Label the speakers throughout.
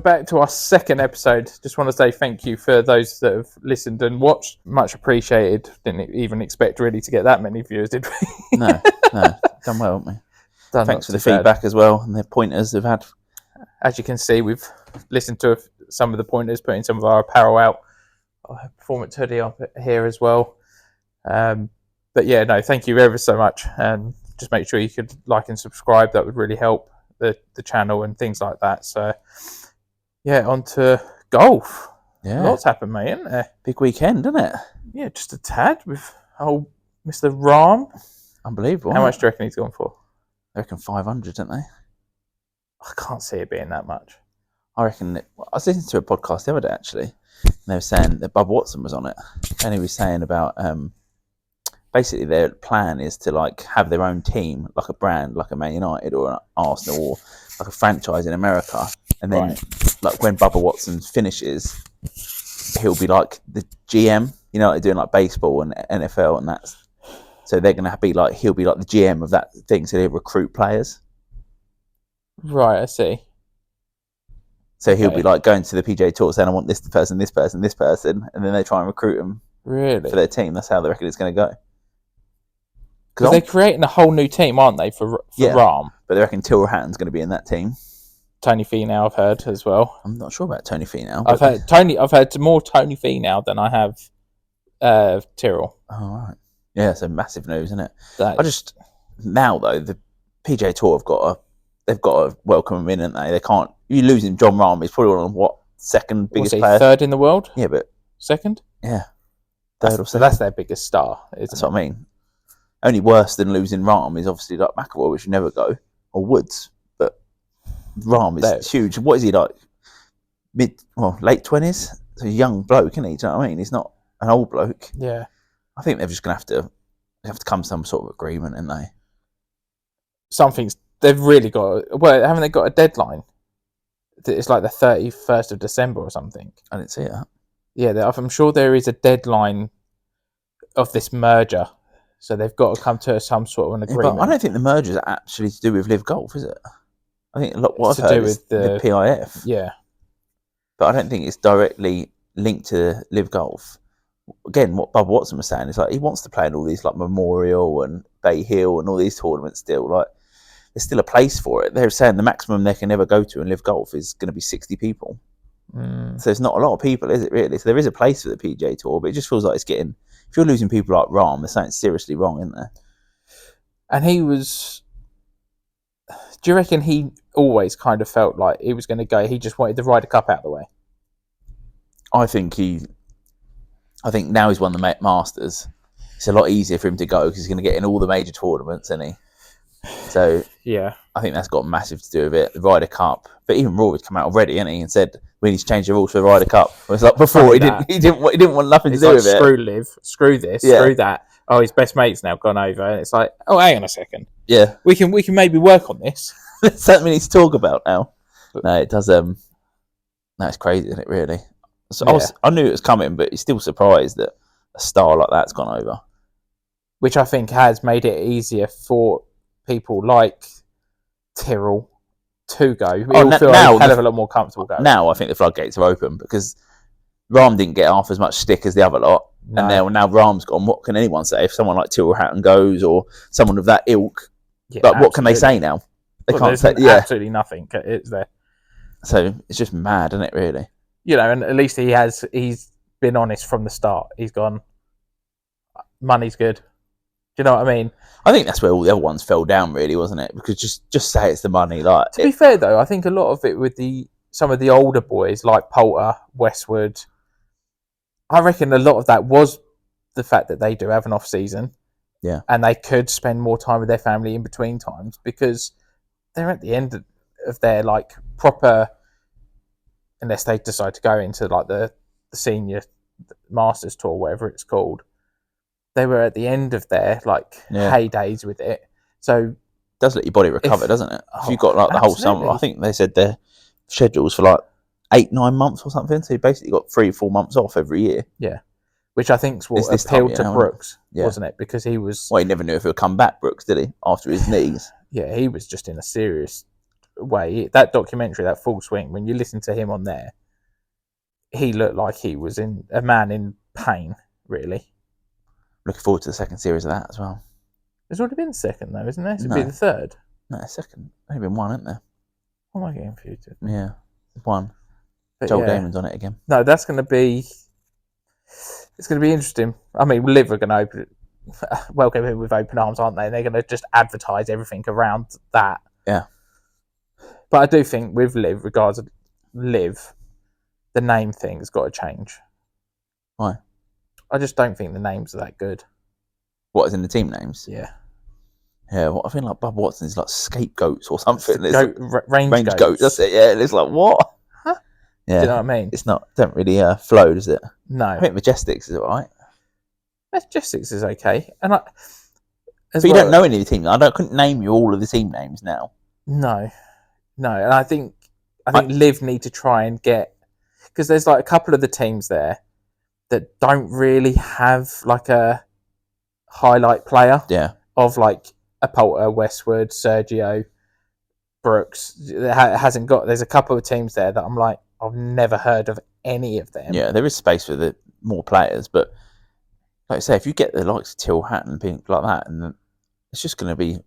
Speaker 1: back to our second episode. Just want to say thank you for those that have listened and watched. Much appreciated. Didn't even expect really to get that many viewers, did we?
Speaker 2: No, done well, haven't we? Thanks for the
Speaker 1: bad.
Speaker 2: feedback as well and the pointers they've had.
Speaker 1: As you can see, we've listened to some of the pointers, putting some of our apparel out. I have performance hoodie up here as well. But yeah, no, thank you ever so much. And just make sure you could like and subscribe. That would really help the channel and things like that. So yeah, on to golf.
Speaker 2: Yeah.
Speaker 1: Lots happened, mate, isn't there?
Speaker 2: Big weekend, isn't it?
Speaker 1: Yeah, just a tad with old Mr. Rahm.
Speaker 2: Unbelievable.
Speaker 1: How much do you reckon he's gone for?
Speaker 2: I reckon 500, don't they?
Speaker 1: I can't see it being that much.
Speaker 2: I reckon. I was listening to a podcast the other day actually, and they were saying that Bubba Watson was on it, and he was saying about basically their plan is to like have their own team, like a brand, like a Man United or an Arsenal or like a franchise in America, and then like when Bubba Watson finishes, he'll be like the GM, you know, like doing like baseball and NFL and that. So they're gonna be like he'll be like the GM of that thing, so they recruit players.
Speaker 1: Right, I see.
Speaker 2: So he'll be like going to the PGA Tour saying, I want this person, this person, this person, and then they try and recruit them
Speaker 1: really
Speaker 2: for their team. That's how they reckon it's going to go.
Speaker 1: Because they're creating a whole new team, aren't they, for Rahm?
Speaker 2: But they reckon Tyrrell Hatton's going to be in that team.
Speaker 1: Tony Finau, I've heard as well.
Speaker 2: I'm not sure about Tony Finau.
Speaker 1: I've heard more Tony Finau than I have Tyrrell.
Speaker 2: Oh, right. Yeah, so massive news, isn't it?
Speaker 1: Now
Speaker 2: though, the PGA Tour they've got to welcome him in, haven't they? They can't. You losing John Rahm, he's probably one of what second biggest player,
Speaker 1: third in the world?
Speaker 2: Yeah, but
Speaker 1: second.
Speaker 2: Yeah, third or second.
Speaker 1: So that's their biggest star.
Speaker 2: That's what I mean. Only worse than losing Rahm is obviously like McIlroy, which you never go, or Woods, but Rahm is huge. What is he like? Late 20s. So he's a young bloke, isn't he? Do you know what I mean? He's not an old bloke.
Speaker 1: Yeah.
Speaker 2: I think they're just going to have to come to some sort of agreement, aren't they?
Speaker 1: They've really got. Well, haven't they got a deadline? It's like the 31st of December or something.
Speaker 2: I didn't see that.
Speaker 1: Yeah, I'm sure there is a deadline of this merger, so they've got to come to some sort of an agreement.
Speaker 2: But I don't think the merger is actually to do with Live Golf, is it? I think what I've heard is the PIF.
Speaker 1: Yeah,
Speaker 2: but I don't think it's directly linked to Live Golf. Again, what Bubba Watson was saying is like he wants to play in all these like Memorial and Bay Hill and all these tournaments still. Like there's still a place for it. They're saying the maximum they can ever go to in Live Golf is going to be 60 people. So there's not a lot of people, is it really? So there is a place for the PGA Tour, but it just feels like it's getting. If you're losing people like Rahm, there's something seriously wrong, isn't there?
Speaker 1: And he was. Do you reckon he always kind of felt like he was going to go? He just wanted the Ryder Cup out of the way.
Speaker 2: I think now he's won the Masters. It's a lot easier for him to go because he's going to get in all the major tournaments, isn't he? So
Speaker 1: yeah,
Speaker 2: I think that's got massive to do with it. The Ryder Cup, but even Rory's come out already, hasn't he, and said we need to change the rules for the Ryder Cup. It's like before he didn't want nothing to do with it.
Speaker 1: Screw Liv, screw this, screw that. Oh, his best mate's now gone over, and it's like, oh, hang on a second.
Speaker 2: Yeah,
Speaker 1: we can maybe work on this.
Speaker 2: There's something we need to talk about now. No, it does. No, it's crazy, isn't it? Really. So I knew it was coming, but he's still surprised that a star like that's gone over.
Speaker 1: Which I think has made it easier for people like Tyrrell to go. He'll feel a hell of a lot more comfortable going.
Speaker 2: Now I think the floodgates are open because Rahm didn't get half as much stick as the other lot. No. And now Rahm's gone. What can anyone say if someone like Tyrrell Hatton goes or someone of that ilk? Yeah, like, what can they say now? They can't say
Speaker 1: absolutely nothing. It's there.
Speaker 2: So it's just mad, isn't it? Really.
Speaker 1: You know, and at least he's been honest from the start. He's gone, money's good. Do you know what I mean?
Speaker 2: I think that's where all the other ones fell down, really, wasn't it? Because just say it's the money. Like
Speaker 1: to be fair, though, I think a lot of it with some of the older boys like Poulter, Westwood, I reckon a lot of that was the fact that they do have an off season.
Speaker 2: Yeah,
Speaker 1: and they could spend more time with their family in between times because they're at the end of their like proper. Unless they decide to go into like the senior Masters tour, whatever it's called, they were at the end of their heydays with it. So
Speaker 2: it does let your body recover, doesn't it? If you've got like the whole summer, I think they said their schedules for like 8-9 months or something. So you basically got 3-4 months off every year.
Speaker 1: Yeah, which I think is what appealed to Brooks, wasn't it? Because he was.
Speaker 2: Well, he never knew if he would come back, Brooks, did he? After his knees.
Speaker 1: Yeah, he was just in a serious way. That documentary, that Full Swing, when you listen to him on there, he looked like he was a man in pain, really.
Speaker 2: Looking forward to the second series of that as well.
Speaker 1: There's already been a second, though, isn't there? It'd
Speaker 2: No.
Speaker 1: be the third.
Speaker 2: No, second. Only been one, isn't there?
Speaker 1: What am I getting confused with?
Speaker 2: Yeah, one.
Speaker 1: But
Speaker 2: Joel
Speaker 1: yeah.
Speaker 2: Damon's on it again.
Speaker 1: No, that's going to be... It's going to be interesting. I mean, Liv are going to welcome him with open arms, aren't they? And they're going to just advertise everything around that.
Speaker 2: Yeah.
Speaker 1: But I do think with Liv, regards to Liv, the name thing's got to change.
Speaker 2: Why?
Speaker 1: I just don't think the names are that good.
Speaker 2: What, is in the team names?
Speaker 1: Yeah.
Speaker 2: Yeah, what I think like Bubba Watson is like scapegoats or something.
Speaker 1: Range
Speaker 2: goats. That's it. Yeah, it's like what?
Speaker 1: Huh?
Speaker 2: Yeah.
Speaker 1: Do you know what I mean?
Speaker 2: It's not. Don't really flow, does it?
Speaker 1: No.
Speaker 2: I think Majestics is alright.
Speaker 1: Majestics is okay, and
Speaker 2: but you don't know any of the team. I couldn't name you all of the team names now.
Speaker 1: No, and I think Liv need to try and get, because there's like a couple of the teams there that don't really have like a highlight player.
Speaker 2: Yeah.
Speaker 1: Of like a Poulter, Westwood, Sergio, Brooks. It hasn't got. There's a couple of teams there that I'm like, I've never heard of any of them.
Speaker 2: Yeah, there is space for the more players, but like I say, if you get the likes of Till Hatton and things like that, and it's just going to be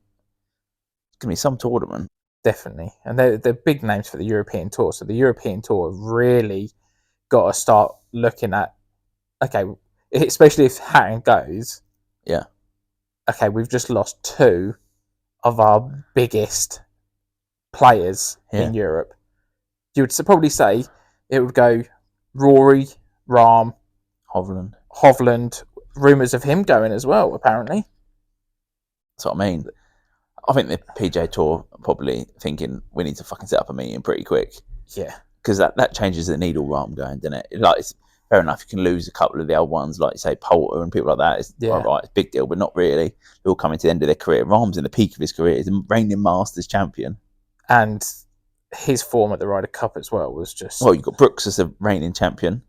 Speaker 2: some tournament.
Speaker 1: Definitely, and they're big names for the European Tour. So the European Tour really got to start looking at, okay, especially if Hatton goes.
Speaker 2: Yeah.
Speaker 1: Okay, we've just lost two of our biggest players in Europe. You would probably say it would go Rory, Rahm, Hovland. Rumours of him going as well, apparently.
Speaker 2: That's what I mean. I think the PJ Tour are probably thinking we need to fucking set up a meeting pretty quick.
Speaker 1: Yeah.
Speaker 2: Because that changes the needle Rahm going, doesn't it? Like, it's fair enough, you can lose a couple of the old ones, like you say, Poulter and people like that. It's all right, it's a big deal, but not really. They're all coming to the end of their career. Rahm's in the peak of his career. He's a reigning Masters champion.
Speaker 1: And his form at the Ryder Cup as well was just...
Speaker 2: Well, you've got Brooks as a reigning champion.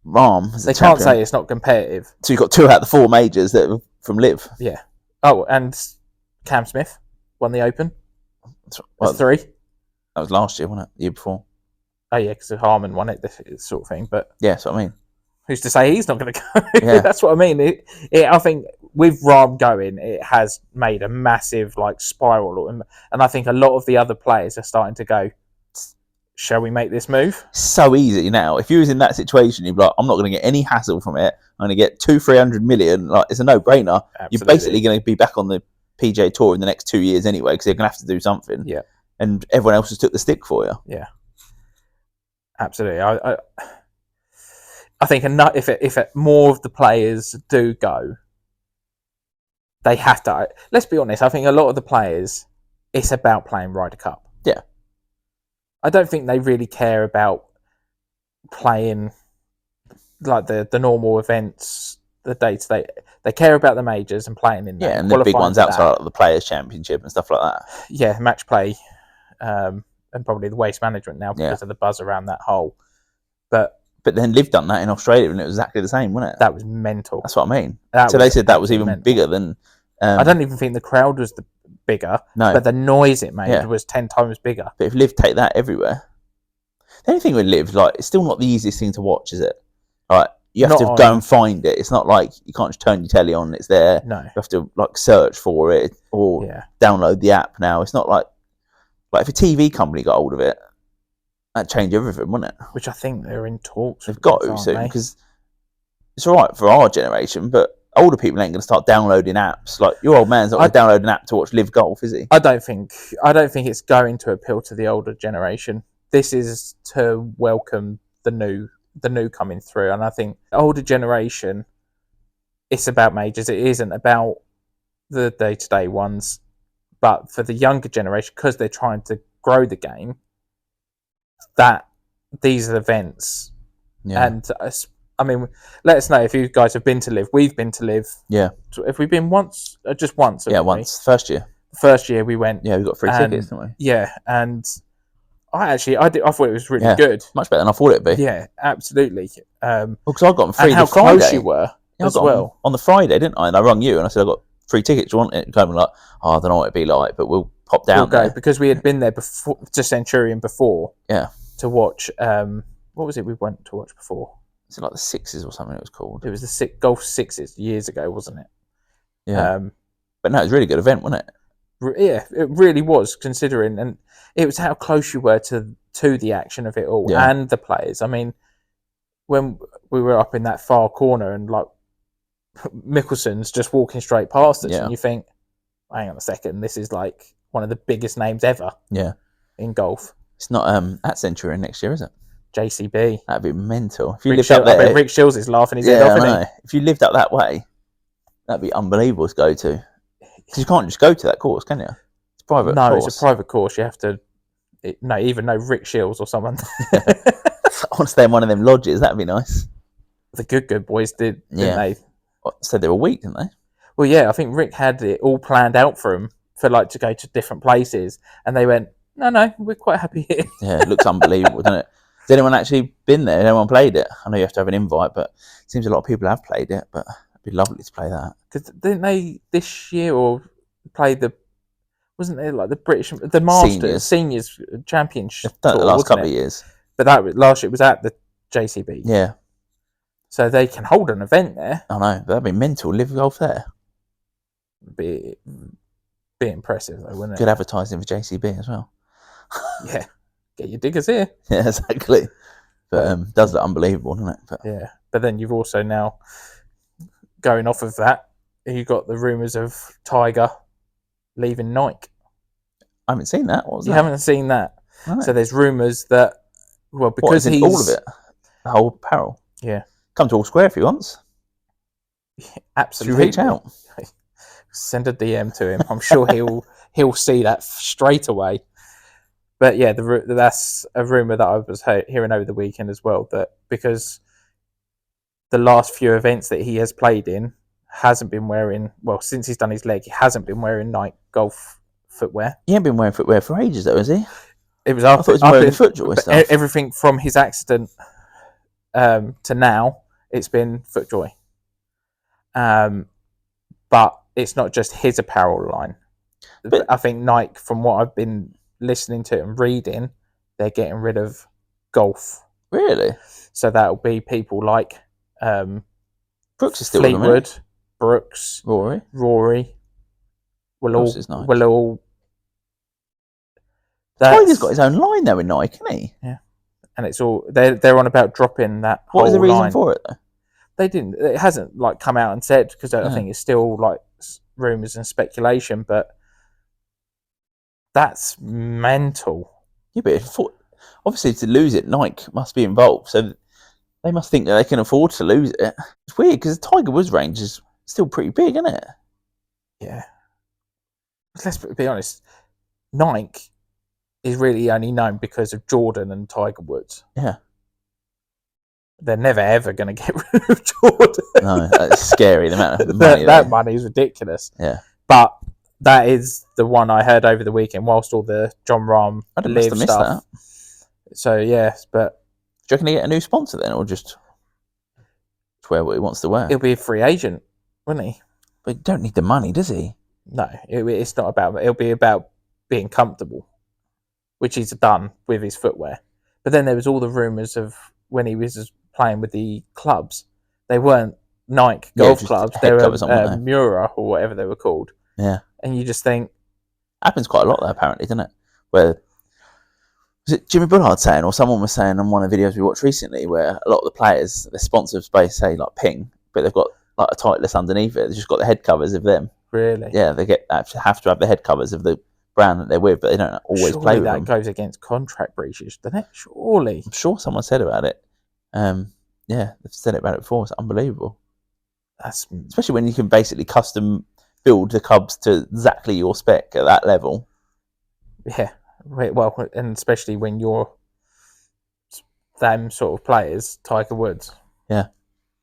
Speaker 2: Rahm as a
Speaker 1: They
Speaker 2: champion.
Speaker 1: can't say it's not competitive.
Speaker 2: So you've got 2 out of the 4 majors that are from Liv.
Speaker 1: Yeah. Oh, and Cam Smith won the Open. That's 3.
Speaker 2: That was last year, wasn't it? The year before.
Speaker 1: Oh, yeah, because Harmon won it, this sort of thing. But
Speaker 2: yeah, that's what I mean.
Speaker 1: Who's to say he's not going to go?
Speaker 2: Yeah.
Speaker 1: That's what I mean. I think with Rahm going, it has made a massive spiral. And I think a lot of the other players are starting to go, shall we make this move?
Speaker 2: So easy now. If you was in that situation, you'd be like, I'm not going to get any hassle from it. I'm going to get 200-300 million. Like, it's a no-brainer.
Speaker 1: Absolutely.
Speaker 2: You're basically going to be back on the PJ Tour in the next 2 years anyway, because they're going to have to do something.
Speaker 1: Yeah.
Speaker 2: And everyone else has took the stick for you.
Speaker 1: Yeah. Absolutely. I think if more of the players do go, they have to. Let's be honest. I think a lot of the players, it's about playing Ryder Cup.
Speaker 2: Yeah.
Speaker 1: I don't think they really care about playing like the normal events, the day-to-day. They care about the majors and playing in.
Speaker 2: Yeah, and the big ones outside of the Players' Championship and stuff like that.
Speaker 1: Yeah, match play, and probably the waste management now because of the buzz around that hole. But then
Speaker 2: Liv done that in Australia, and it was exactly the same, wasn't it?
Speaker 1: That was mental.
Speaker 2: That's what I mean. So they said that was even bigger than...
Speaker 1: I don't even think the crowd was bigger, but the noise it made was 10 times bigger.
Speaker 2: But if Liv take that everywhere... The only thing with Liv, it's still not the easiest thing to watch, is it? You have to go and find it. It's not like you can't just turn your telly on, it's there.
Speaker 1: No.
Speaker 2: You have to search for it or download the app now. It's not like if a TV company got hold of it, that'd change everything, wouldn't it?
Speaker 1: Which I think they're in talks.
Speaker 2: They've got to soon, because it's all right for our generation, but older people ain't going to start downloading apps. Like, your old man's not going to download an app to watch Live Golf, is he?
Speaker 1: I don't think it's going to appeal to the older generation. This is to welcome the new coming through, and I think the older generation, it's about majors. It isn't about the day-to-day ones, but for the younger generation, because they're trying to grow the game, that these are events.
Speaker 2: Yeah.
Speaker 1: And I mean, let us know if you guys have been to Live. We've been to Live.
Speaker 2: Yeah.
Speaker 1: Have we been once? Just once?
Speaker 2: Yeah, once. First year.
Speaker 1: First year we went.
Speaker 2: Yeah, we got free tickets, didn't we?
Speaker 1: Yeah, and I thought it was really good.
Speaker 2: Much better than I thought it'd be.
Speaker 1: Yeah, absolutely.
Speaker 2: Because I got them free
Speaker 1: and how
Speaker 2: the Friday.
Speaker 1: Close you were as well.
Speaker 2: On the Friday, didn't I? And I rung you and I said, I got free tickets. You want it? And you like, I don't know what it'd be like, but we'll pop down
Speaker 1: go
Speaker 2: there.
Speaker 1: because we had been there before to Centurion before.
Speaker 2: Yeah.
Speaker 1: To watch. What was it we went to watch before?
Speaker 2: Is it like the Sixes or something? It was called.
Speaker 1: It was the Golf Sixes years ago, wasn't it?
Speaker 2: Yeah. But no, it was a really good event, wasn't it?
Speaker 1: Yeah, it really was, considering, and it was how close you were to the action of it all and the players. I mean, when we were up in that far corner and like Mickelson's just walking straight past us, and you think, hang on a second, this is like one of the biggest names ever.
Speaker 2: Yeah.
Speaker 1: In golf.
Speaker 2: It's not at Centurion next year, is it?
Speaker 1: JCB.
Speaker 2: That'd be mental. If you lived up there,
Speaker 1: I bet Rick Shields is laughing his head off.
Speaker 2: I know. If you lived up that way, that'd be unbelievable to go to. Because you can't just go to that course, can you? It's private.
Speaker 1: No, it's a private course. You have to. Even know Rick Shields or someone.
Speaker 2: I want to stay in one of them lodges. That'd be nice.
Speaker 1: The good boys didn't they?
Speaker 2: Stayed there a week, didn't they?
Speaker 1: Well, yeah. I think Rick had it all planned out for him for like to go to different places, and they went, no, we're quite happy here. Yeah,
Speaker 2: it looks unbelievable, doesn't it? Has anyone actually been there? Has anyone played it? I know you have to have an invite, but it seems a lot of people have played it. But it'd be lovely to play that.
Speaker 1: Because didn't they this year or play wasn't there like the Masters Seniors Championship?
Speaker 2: The last couple of years,
Speaker 1: but last year it was at the JCB.
Speaker 2: Yeah,
Speaker 1: so they can hold an event there.
Speaker 2: I know, but that'd be mental. Live golf there.
Speaker 1: Be impressive though, wouldn't it?
Speaker 2: Good advertising for JCB as well.
Speaker 1: Yeah, get your diggers here.
Speaker 2: Yeah, exactly. But does look unbelievable, doesn't it? But,
Speaker 1: yeah, but then you've also now going off of that, you got the rumours of Tiger leaving Nike.
Speaker 2: I haven't seen that. What was
Speaker 1: you
Speaker 2: that?
Speaker 1: Haven't seen that?
Speaker 2: No.
Speaker 1: So there's rumours that because he's
Speaker 2: all of it, the whole apparel.
Speaker 1: Yeah,
Speaker 2: come to All Square if he wants.
Speaker 1: Yeah, absolutely.
Speaker 2: If you reach out,
Speaker 1: send a DM to him. I'm sure he'll see that straight away. But yeah, that's a rumour that I was hearing over the weekend as well. That because the last few events that he has played in hasn't been wearing, since he's done his leg, he hasn't been wearing Nike golf footwear.
Speaker 2: He ain't been wearing footwear for ages though, has he?
Speaker 1: It was after,
Speaker 2: I thought he was wearing the FootJoy stuff.
Speaker 1: Everything from his accident to now, it's been FootJoy. But it's not just his apparel line. But I think Nike, from what I've been listening to and reading, they're getting rid of golf.
Speaker 2: Really?
Speaker 1: So that'll be people like
Speaker 2: Brooks is still
Speaker 1: Fleetwood, Brooks,
Speaker 2: Rory.
Speaker 1: Will all.
Speaker 2: Tiger's got his own line though in Nike, hasn't he?
Speaker 1: Yeah, and it's all they're on about dropping that.
Speaker 2: What was the reason
Speaker 1: line.
Speaker 2: For it though?
Speaker 1: They didn't. It hasn't like come out and said because I think it's still like rumors and speculation, but that's mental.
Speaker 2: Yeah, but obviously to lose it, Nike must be involved, so they must think that they can afford to lose it. It's weird because the Tiger Woods range is still pretty big, isn't it?
Speaker 1: Yeah. Let's be honest. Nike is really only known because of Jordan and Tiger Woods.
Speaker 2: Yeah.
Speaker 1: They're never ever going to get rid of Jordan.
Speaker 2: No, that's scary. The amount of money.
Speaker 1: that money is ridiculous.
Speaker 2: Yeah.
Speaker 1: But that is the one I heard over the weekend, whilst all the John Rahm live stuff. That. So yes, but
Speaker 2: do you reckon he get a new sponsor then, or just wear what he wants to wear?
Speaker 1: He'll be a free agent, wouldn't he?
Speaker 2: But he don't need the money, does he?
Speaker 1: No, it's not about. It'll be about being comfortable, which he's done with his footwear. But then there was all the rumours of when he was playing with the clubs. They weren't Nike golf clubs. They were Mura or whatever they were called.
Speaker 2: Yeah.
Speaker 1: And you just think...
Speaker 2: Happens quite a lot there, apparently, doesn't it? Where... Was it Jimmy Bullard saying, or someone was saying on one of the videos we watched recently, where a lot of the players, their sponsors say like Ping, but they've got like a Titleist underneath it. They've just got the head covers of them.
Speaker 1: Really?
Speaker 2: Yeah, they have to have the head covers of the brand that they're with, but they don't always play with them.
Speaker 1: That goes against contract breaches, doesn't it? Surely.
Speaker 2: I'm sure someone said about it. Yeah, they've said it about it before. It's unbelievable. Especially when you can basically custom build the Cubs to exactly your spec at that level.
Speaker 1: Yeah, well, and especially when you're them sort of players, Tiger Woods.
Speaker 2: Yeah,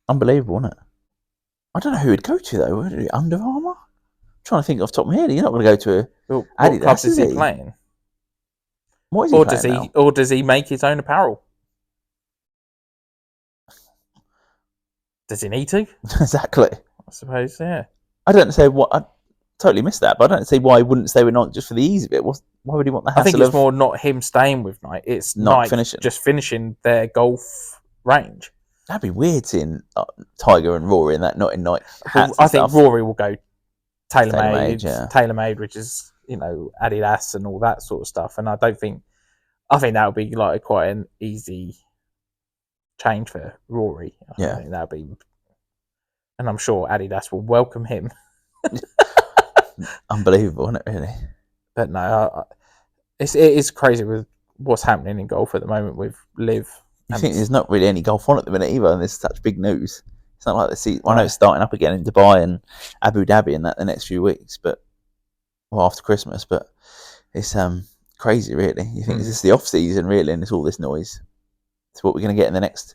Speaker 2: unbelievable, isn't it? I don't know who he'd go to though. Would it Under Armour? I'm trying to think off the top of my head. You're not going to go to
Speaker 1: Adidas. What clubs is he playing?
Speaker 2: What is he playing now?
Speaker 1: Or does he make his own apparel? Does he need to?
Speaker 2: Exactly.
Speaker 1: I suppose, yeah.
Speaker 2: I don't say what. totally missed that. But I don't see why he wouldn't stay with Nike just for the ease of it. Why would he want the hassle
Speaker 1: I think it's
Speaker 2: of
Speaker 1: more not him staying with Nike. It's
Speaker 2: not
Speaker 1: Nike
Speaker 2: finishing?
Speaker 1: just finishing their golf range.
Speaker 2: That'd be weird seeing Tiger and Rory in that, not in Nike hats
Speaker 1: I
Speaker 2: and
Speaker 1: think
Speaker 2: stuff.
Speaker 1: Rory will go
Speaker 2: TaylorMade, yeah.
Speaker 1: TaylorMade, which is, you know, Adidas and all that sort of stuff. And I think that would be like quite an easy change for Rory.
Speaker 2: Yeah.
Speaker 1: I think that would be, and I'm sure Adidas will welcome him.
Speaker 2: Unbelievable, isn't it, really?
Speaker 1: But no, it is crazy with what's happening in golf at the moment with Liv.
Speaker 2: You think there's not really any golf on at the minute either, and there's such big news. It's not like I know it's starting up again in Dubai and Abu Dhabi and that the next few weeks, after Christmas. But it's crazy, really. You think is this the off season, really, and it's all this noise? It's what we're going to get in the next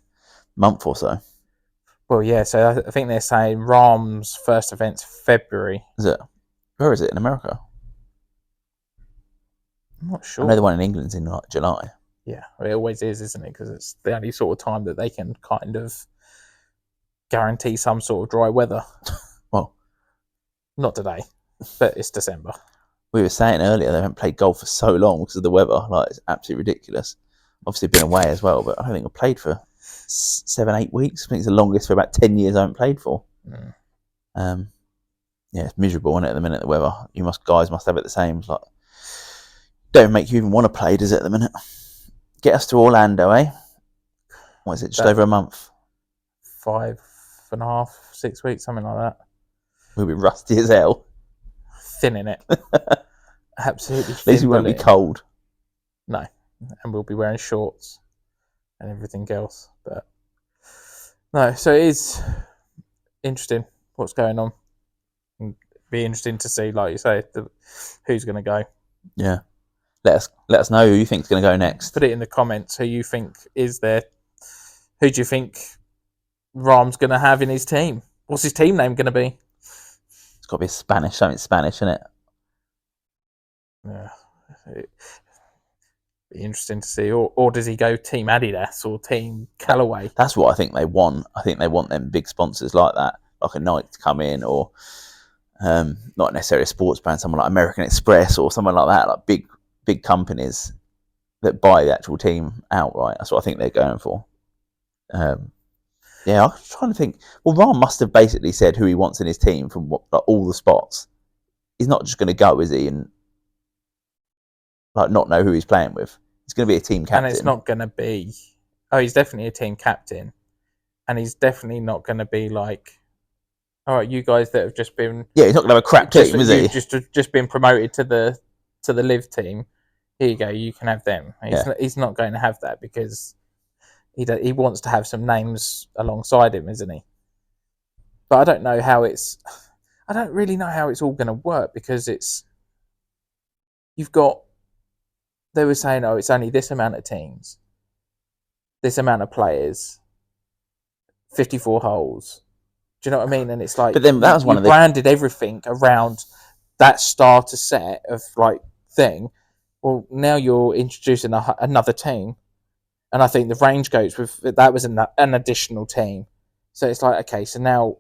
Speaker 2: month or so.
Speaker 1: Well, yeah. So I think they're saying Rahm's first event's February.
Speaker 2: Is it? Where is it in America?
Speaker 1: I'm not sure.
Speaker 2: I know the one in England's in like July.
Speaker 1: Yeah, it always is, isn't it? Because it's the only sort of time that they can kind of guarantee some sort of dry weather.
Speaker 2: Well,
Speaker 1: not today, but it's December.
Speaker 2: We were saying earlier they haven't played golf for so long because of the weather. Like, it's absolutely ridiculous. Obviously been away as well, but I don't think I've played for 7-8 weeks. I think it's the longest for about 10 years I haven't played for. Yeah, it's miserable, isn't it, at the minute, the weather? Guys must have it the same. It's like, don't make you even want to play, does it, at the minute? Get us to Orlando, eh? What is it, just over a month?
Speaker 1: 5.5, 6 weeks, something like that.
Speaker 2: We'll be rusty as hell.
Speaker 1: Thin in it. Absolutely thin.
Speaker 2: At least we won't be cold.
Speaker 1: No. And we'll be wearing shorts and everything else. But no, so it is interesting what's going on. It'd be interesting to see, like you say, who's going to go.
Speaker 2: Yeah. Let us know who you think's going to go next.
Speaker 1: Put it in the comments who you think is there. Who do you think Rahm's going to have in his team? What's his team name going to be?
Speaker 2: It's got to be something Spanish, isn't it?
Speaker 1: Yeah. It'd be interesting to see. Or does he go Team Adidas or Team Callaway?
Speaker 2: That's what I think they want. I think they want them big sponsors like that, like a Nike to come in, or not necessarily a sports brand, someone like American Express or someone like that, like big companies that buy the actual team outright. That's what I think they're going for. Yeah, I'm trying to think. Well, Rahm must have basically said who he wants in his team from all the spots. He's not just going to go, is he, and like not know who he's playing with. He's going to be a team captain.
Speaker 1: And it's not going to be... Oh, he's definitely a team captain. And he's definitely not going to be like, all right, you guys that have just been...
Speaker 2: Yeah, he's not going to have a crap team, is he?
Speaker 1: Just been promoted to the Live team. Here you go, you can have them. He's not going to have that because he wants to have some names alongside him, isn't he? But I don't know how I don't really know how it's all going to work because you've got... They were saying, oh, it's only this amount of teams, this amount of players, 54 holes. Do you know what I mean? And it's like,
Speaker 2: but then that was one of the
Speaker 1: branded everything around that starter set of like thing. Well, now you're introducing another team, and I think the range goats that was an additional team. So it's like, okay, so now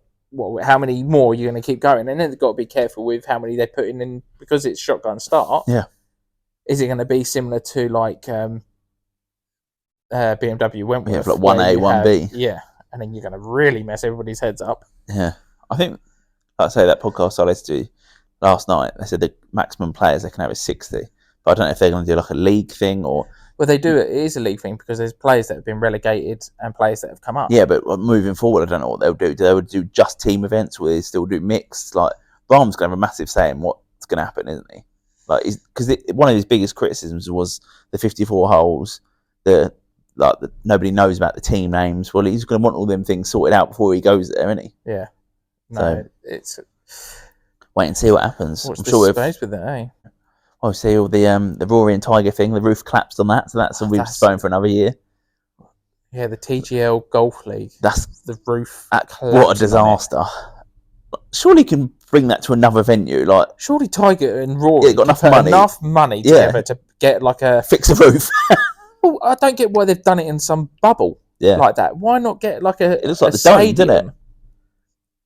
Speaker 1: how many more are you going to keep going? And then they've got to be careful with how many they're putting in because it's shotgun start.
Speaker 2: Yeah.
Speaker 1: Is it going to be similar to like BMW Wentworth?
Speaker 2: Yeah, like 1A, 1B.
Speaker 1: Yeah, and then you're going to really mess everybody's heads up.
Speaker 2: Yeah, I think, like I say, that podcast I listened to last night, they said the maximum players they can have is 60. But I don't know if they're going to do like a league thing or...
Speaker 1: Well, they do. It is a league thing because there's players that have been relegated and players that have come up.
Speaker 2: Yeah, but moving forward, I don't know what they'll do. They would do just team events, or they still do mixed. Like, Rahm's going to have a massive say in what's going to happen, isn't he? Like, because one of his biggest criticisms was the 54 holes. Nobody knows about the team names. Well, he's going to want all them things sorted out before he goes there, isn't he?
Speaker 1: Yeah. No,
Speaker 2: so,
Speaker 1: it's...
Speaker 2: Wait and see what happens.
Speaker 1: What's
Speaker 2: I'm sure
Speaker 1: space with that, eh?
Speaker 2: Well, see all the Rory and Tiger thing. The roof collapsed on that, so that's will be postponed for another year.
Speaker 1: Yeah, the TGL Golf League.
Speaker 2: That's
Speaker 1: the roof.
Speaker 2: What a disaster! Surely you can bring that to another venue. Like,
Speaker 1: surely Tiger and Rory
Speaker 2: got enough money
Speaker 1: together to get like a
Speaker 2: fix a roof.
Speaker 1: Well, I don't get why they've done it in some bubble like that. Why not get like a?
Speaker 2: It looks like the
Speaker 1: stadium,
Speaker 2: dome, doesn't it?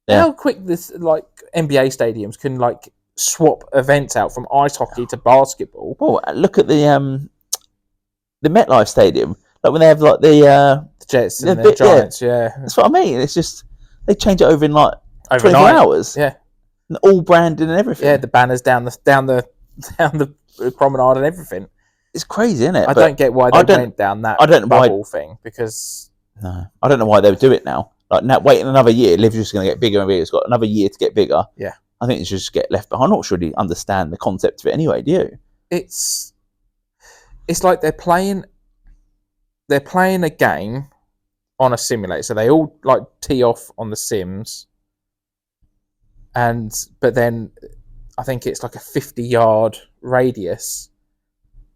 Speaker 1: Yeah. How quick this like NBA stadiums can like swap events out from ice hockey to basketball.
Speaker 2: Well, look at the MetLife Stadium. Like when they have like the
Speaker 1: Jets and the Giants, yeah.
Speaker 2: That's what I mean. It's just they change it over in like
Speaker 1: Overnight.
Speaker 2: 24 hours.
Speaker 1: Yeah.
Speaker 2: And all branded and everything.
Speaker 1: Yeah, the banners down the promenade and everything.
Speaker 2: It's crazy, isn't it?
Speaker 1: I don't get why they went down that bubble thing, because
Speaker 2: no, I don't know why they would do it now. Like now, waiting another year, Liv's just going to get bigger and bigger. It's got another year to get bigger.
Speaker 1: Yeah,
Speaker 2: I think it's just get left behind. I'm not sure you understand the concept of it anyway. Do you?
Speaker 1: It's like they're playing a game on a simulator. So they all like tee off on the sims, but then I think it's like a 50-yard radius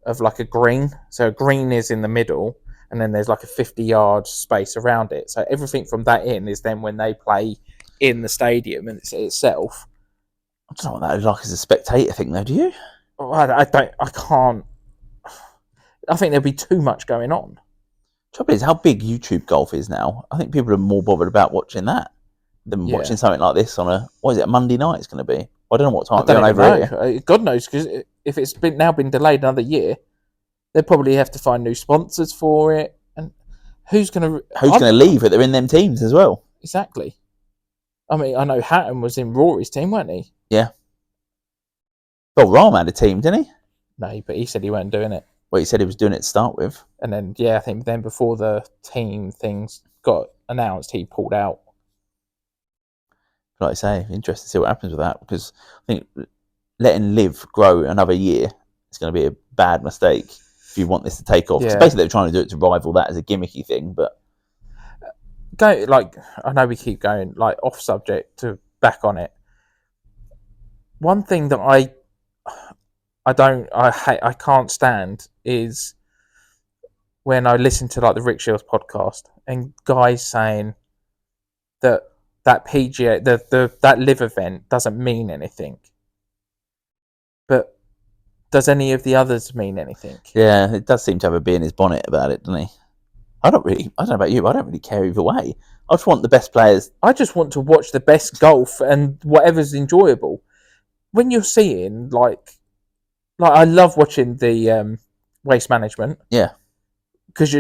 Speaker 1: of like a green. So a green is in the middle, and then there's like a 50-yard space around it. So everything from that in is then when they play in the stadium and itself.
Speaker 2: I don't know what that is like as a spectator thing, though. Do you?
Speaker 1: I can't. I think there'll be too much going on.
Speaker 2: Trouble is how big YouTube golf is now. I think people are more bothered about watching that than watching something like this on a Monday night. It's going to be. I don't know what time it's going over here.
Speaker 1: God knows, because if it's been delayed another year, they'll probably have to find new sponsors for it. And who's going to
Speaker 2: leave? But they're in them teams as well.
Speaker 1: Exactly. I mean, I know Hatton was in Rory's team, wasn't he?
Speaker 2: Yeah. Well, Rahm had a team, didn't he?
Speaker 1: No, but he said he wasn't doing it.
Speaker 2: Well, he said he was doing it to start with.
Speaker 1: And then, I think then before the team things got announced, he pulled out.
Speaker 2: Like I say, interested to see what happens with that, because I think letting Liv grow another year is going to be a bad mistake if you want this to take off. Yeah. Basically, they're trying to do it to rival that as a gimmicky thing, but
Speaker 1: I know we keep going like off subject to back on it. One thing that I can't stand is when I listen to like the Rick Shields podcast and guys saying that PGA that live event doesn't mean anything. But does any of the others mean anything?
Speaker 2: Yeah, it does seem to have a bee in his bonnet about it, doesn't he? I don't know about you, but I don't really care either way. I just want the best players.
Speaker 1: I just want to watch the best golf and whatever's enjoyable. When you're seeing like I love watching the Waste Management.
Speaker 2: Yeah.
Speaker 1: Because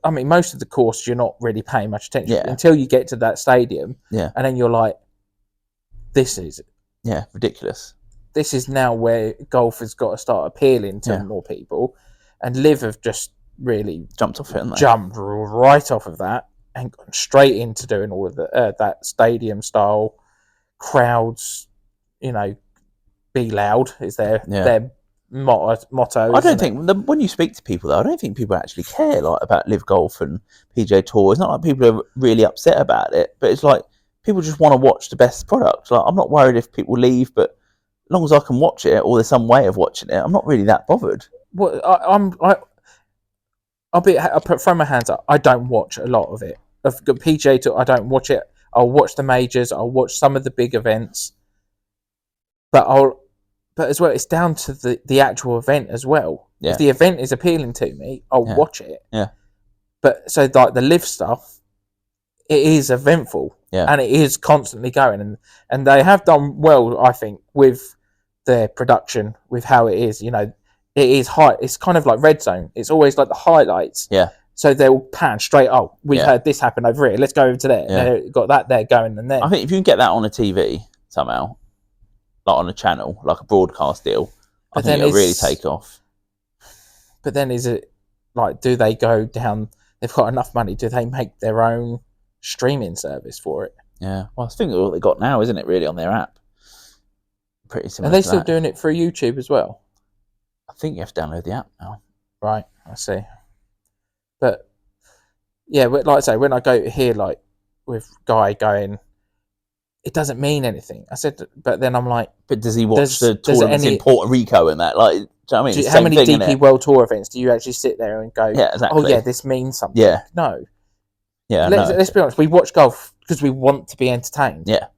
Speaker 1: I mean, most of the course you're not really paying much attention until you get to that stadium.
Speaker 2: Yeah.
Speaker 1: And then you're like, this is
Speaker 2: ridiculous.
Speaker 1: This is now where golf has got to start appealing to more people, and Liv have just really
Speaker 2: jumped off it, haven't they?
Speaker 1: Jumped right off of that and gone straight into doing all of that stadium style crowds. You know, be loud is their motto.
Speaker 2: I don't think when you speak to people though, I don't think people actually care like about Live Golf and PGA Tour. It's not like people are really upset about it, but it's like people just want to watch the best product. Like I'm not worried if people leave, but as long as I can watch it or there's some way of watching it, I'm not really that bothered.
Speaker 1: Well, I'll throw my hands up. I don't watch a lot of it. Of PGA Tour, I don't watch it. I'll watch the majors. I'll watch some of the big events, but as well, it's down to the actual event as well. Yeah. If the event is appealing to me, I'll watch it.
Speaker 2: Yeah.
Speaker 1: But so like the live stuff, it is eventful.
Speaker 2: Yeah.
Speaker 1: And it is constantly going, and they have done well, I think, with their production, with how it is. You know, it is high. It's kind of like Red Zone. It's always like the highlights.
Speaker 2: Yeah.
Speaker 1: So they'll pan straight. Oh, we've heard this happen over here. Let's go over to there. Yeah. Got that there going, and then
Speaker 2: I think if you can get that on a TV somehow, like on a channel, like a broadcast deal, I think it'll really take off.
Speaker 1: But then is it like, do they go down? They've got enough money. Do they make their own streaming service for it?
Speaker 2: Yeah. Well, I think what they got now, isn't it? Really on their app. Pretty similar.
Speaker 1: Are they still doing it for YouTube as well?
Speaker 2: I think you have to download the app now.
Speaker 1: Right. I see. But yeah, like I say, when I go here, like with Guy going, it doesn't mean anything. I said, but then I'm like,
Speaker 2: but does he watch the tournaments in Puerto Rico and that? Like, do you know what I mean?
Speaker 1: How many DP World Tour events do you actually sit there and go,
Speaker 2: yeah, exactly.
Speaker 1: Oh yeah, this means something?
Speaker 2: Yeah.
Speaker 1: No.
Speaker 2: Yeah.
Speaker 1: Let's be honest. We watch golf because we want to be entertained.
Speaker 2: Yeah.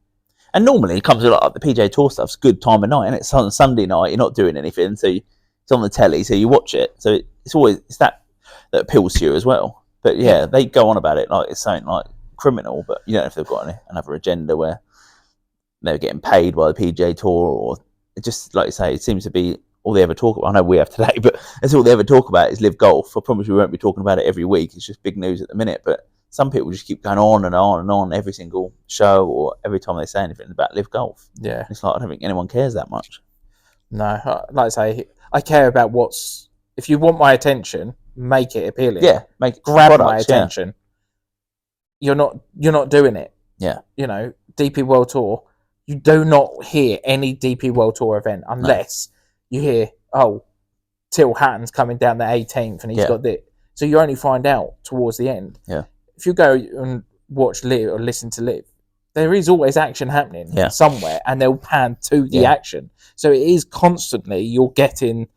Speaker 2: And normally it comes with like the PGA Tour stuff's good time of night, and it's on Sunday night. You're not doing anything, so it's on the telly, so you watch it. So it's always that appeals to you as well. But yeah, they go on about it like it's something like criminal, but you don't know if they've got another agenda where they're getting paid by the PGA Tour, or just like you say, it seems to be all they ever talk about. I know we have today, but that's all they ever talk about is live golf. I promise we won't be talking about it every week. It's just big news at the minute, but some people just keep going on and on and on every single show or every time they say anything about live golf.
Speaker 1: Yeah.
Speaker 2: It's like, I don't think anyone cares that much.
Speaker 1: No, like I say, I care about what's. If you want my attention, make it appealing.
Speaker 2: Yeah, make
Speaker 1: grab
Speaker 2: products,
Speaker 1: my attention. Yeah. You're not doing it.
Speaker 2: Yeah.
Speaker 1: You know, DP World Tour. You do not hear any DP World Tour event unless you hear, oh, Till Hatton's coming down the 18th and he's got this. So you only find out towards the end.
Speaker 2: Yeah.
Speaker 1: If you go and watch Live or listen to Live, there is always action happening somewhere, and they'll pan to the action. So it is constantly you're getting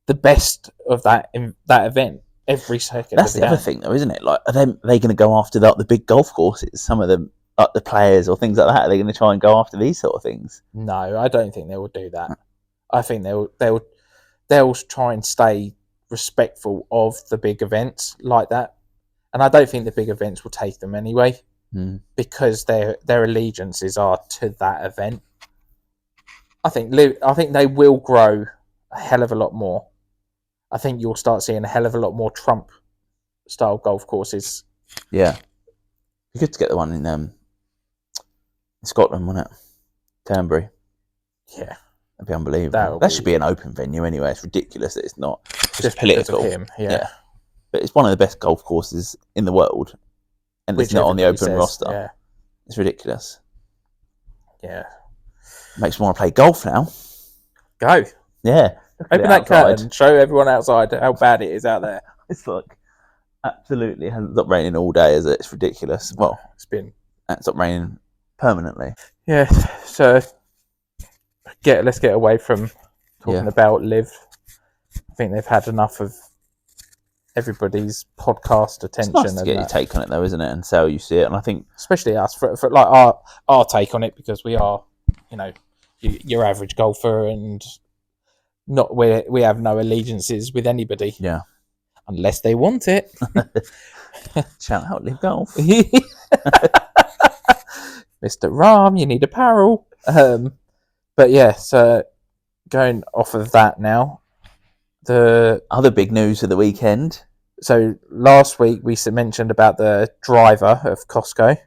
Speaker 1: the best of that event every second.
Speaker 2: That's the other thing, though, isn't it? Like, are they going to go after the big golf courses? Some of them, like the players or things like that, are they going to try and go after these sort of things?
Speaker 1: No, I don't think they will do that. I think they'll try and stay respectful of the big events like that, and I don't think the big events will take them anyway, because their allegiances are to that event. I think they will grow a hell of a lot more. I think you'll start seeing a hell of a lot more Trump style golf courses.
Speaker 2: Yeah, it'd be good to get the one in Scotland, wouldn't it? Turnberry.
Speaker 1: Yeah.
Speaker 2: That'd be unbelievable. That should be an open venue anyway. It's ridiculous that it's not just political.
Speaker 1: Him, yeah.
Speaker 2: But it's one of the best golf courses in the world, and it's not on the open roster.
Speaker 1: Yeah.
Speaker 2: It's ridiculous.
Speaker 1: Yeah.
Speaker 2: Makes me want to play golf now.
Speaker 1: Go.
Speaker 2: Yeah.
Speaker 1: Open that curtain. Show everyone outside how bad it is out there.
Speaker 2: It's like, absolutely, it hasn't stopped raining all day, is it? It's ridiculous. Well,
Speaker 1: it's
Speaker 2: stopped raining permanently.
Speaker 1: Yeah. So let's get away from talking about Live. I think they've had enough of everybody's podcast attention.
Speaker 2: It's nice to get your take on it, though, isn't it? And see how you see it. And I think,
Speaker 1: especially us, for like our take on it, because we are, your average golfer, and we have no allegiances with anybody.
Speaker 2: Yeah.
Speaker 1: Unless they want it.
Speaker 2: Shout out, Live Golf.
Speaker 1: Mr. Rahm, you need apparel. But yeah, so going off of that now, the
Speaker 2: other big news of the weekend.
Speaker 1: So last week we mentioned about the driver of Costco.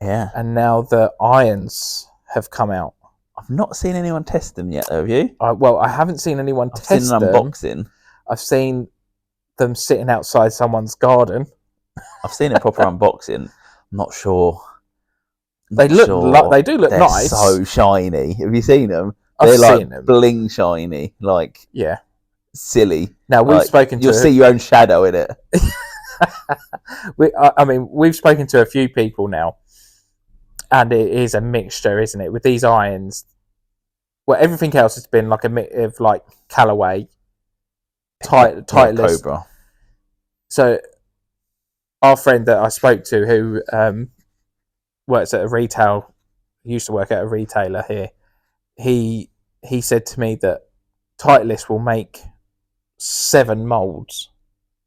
Speaker 2: Yeah.
Speaker 1: And now the irons have come out.
Speaker 2: I've not seen anyone test them yet, have you?
Speaker 1: I haven't seen anyone test them.
Speaker 2: I've seen an unboxing.
Speaker 1: I've seen them sitting outside someone's garden.
Speaker 2: I've seen a proper unboxing. I'm not sure.
Speaker 1: They do look
Speaker 2: They're
Speaker 1: nice.
Speaker 2: So shiny. Have you seen them?
Speaker 1: I've
Speaker 2: They're
Speaker 1: seen them.
Speaker 2: Bling shiny, silly.
Speaker 1: Now we've spoken to.
Speaker 2: You'll see your own shadow in it.
Speaker 1: We've spoken to a few people now, and it is a mixture, isn't it? With these irons, everything else has been like a mix of like Callaway, Titleist.
Speaker 2: Cobra.
Speaker 1: So our friend that I spoke to, who works at used to work at a retailer here, he said to me that Titleist will make 7 molds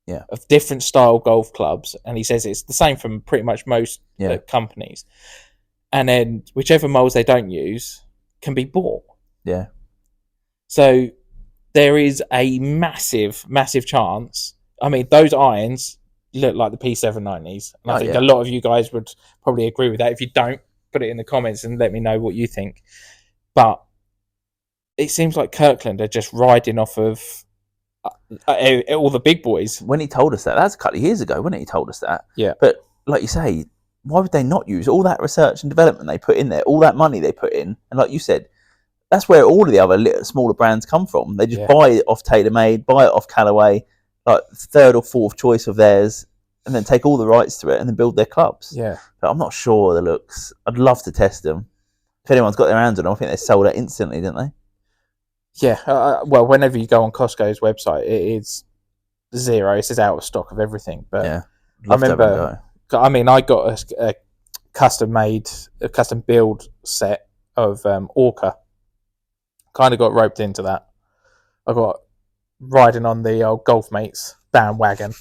Speaker 1: of different style golf clubs, and he says it's the same from pretty much most companies, and then whichever molds they don't use can be bought.
Speaker 2: Yeah.
Speaker 1: So there is a massive chance. I mean, those irons look like the P790s, and I think a lot of you guys would probably agree with that. If you don't, put it in the comments and let me know what you think. But it seems like Kirkland are just riding off of all the big boys.
Speaker 2: When he told us that was a couple of years ago, wasn't it? He told us that.
Speaker 1: Yeah.
Speaker 2: But like you say, why would they not use all that research and development they put in there, all that money they put in? And like you said, that's where all of the other smaller brands come from. They just buy it off TaylorMade, buy it off Callaway, like third or fourth choice of theirs, and then take all the rights to it and then build their clubs.
Speaker 1: Yeah.
Speaker 2: But I'm not sure the looks. I'd love to test them. If anyone's got their hands on them, I think they sold out instantly, didn't they?
Speaker 1: Yeah. Well, whenever you go on Costco's website, it is 0. It says out of stock of everything. But
Speaker 2: yeah,
Speaker 1: I remember. I mean, I got a custom build set of Orca. Kind of got roped into that. I got riding on the old Golf Mates bandwagon.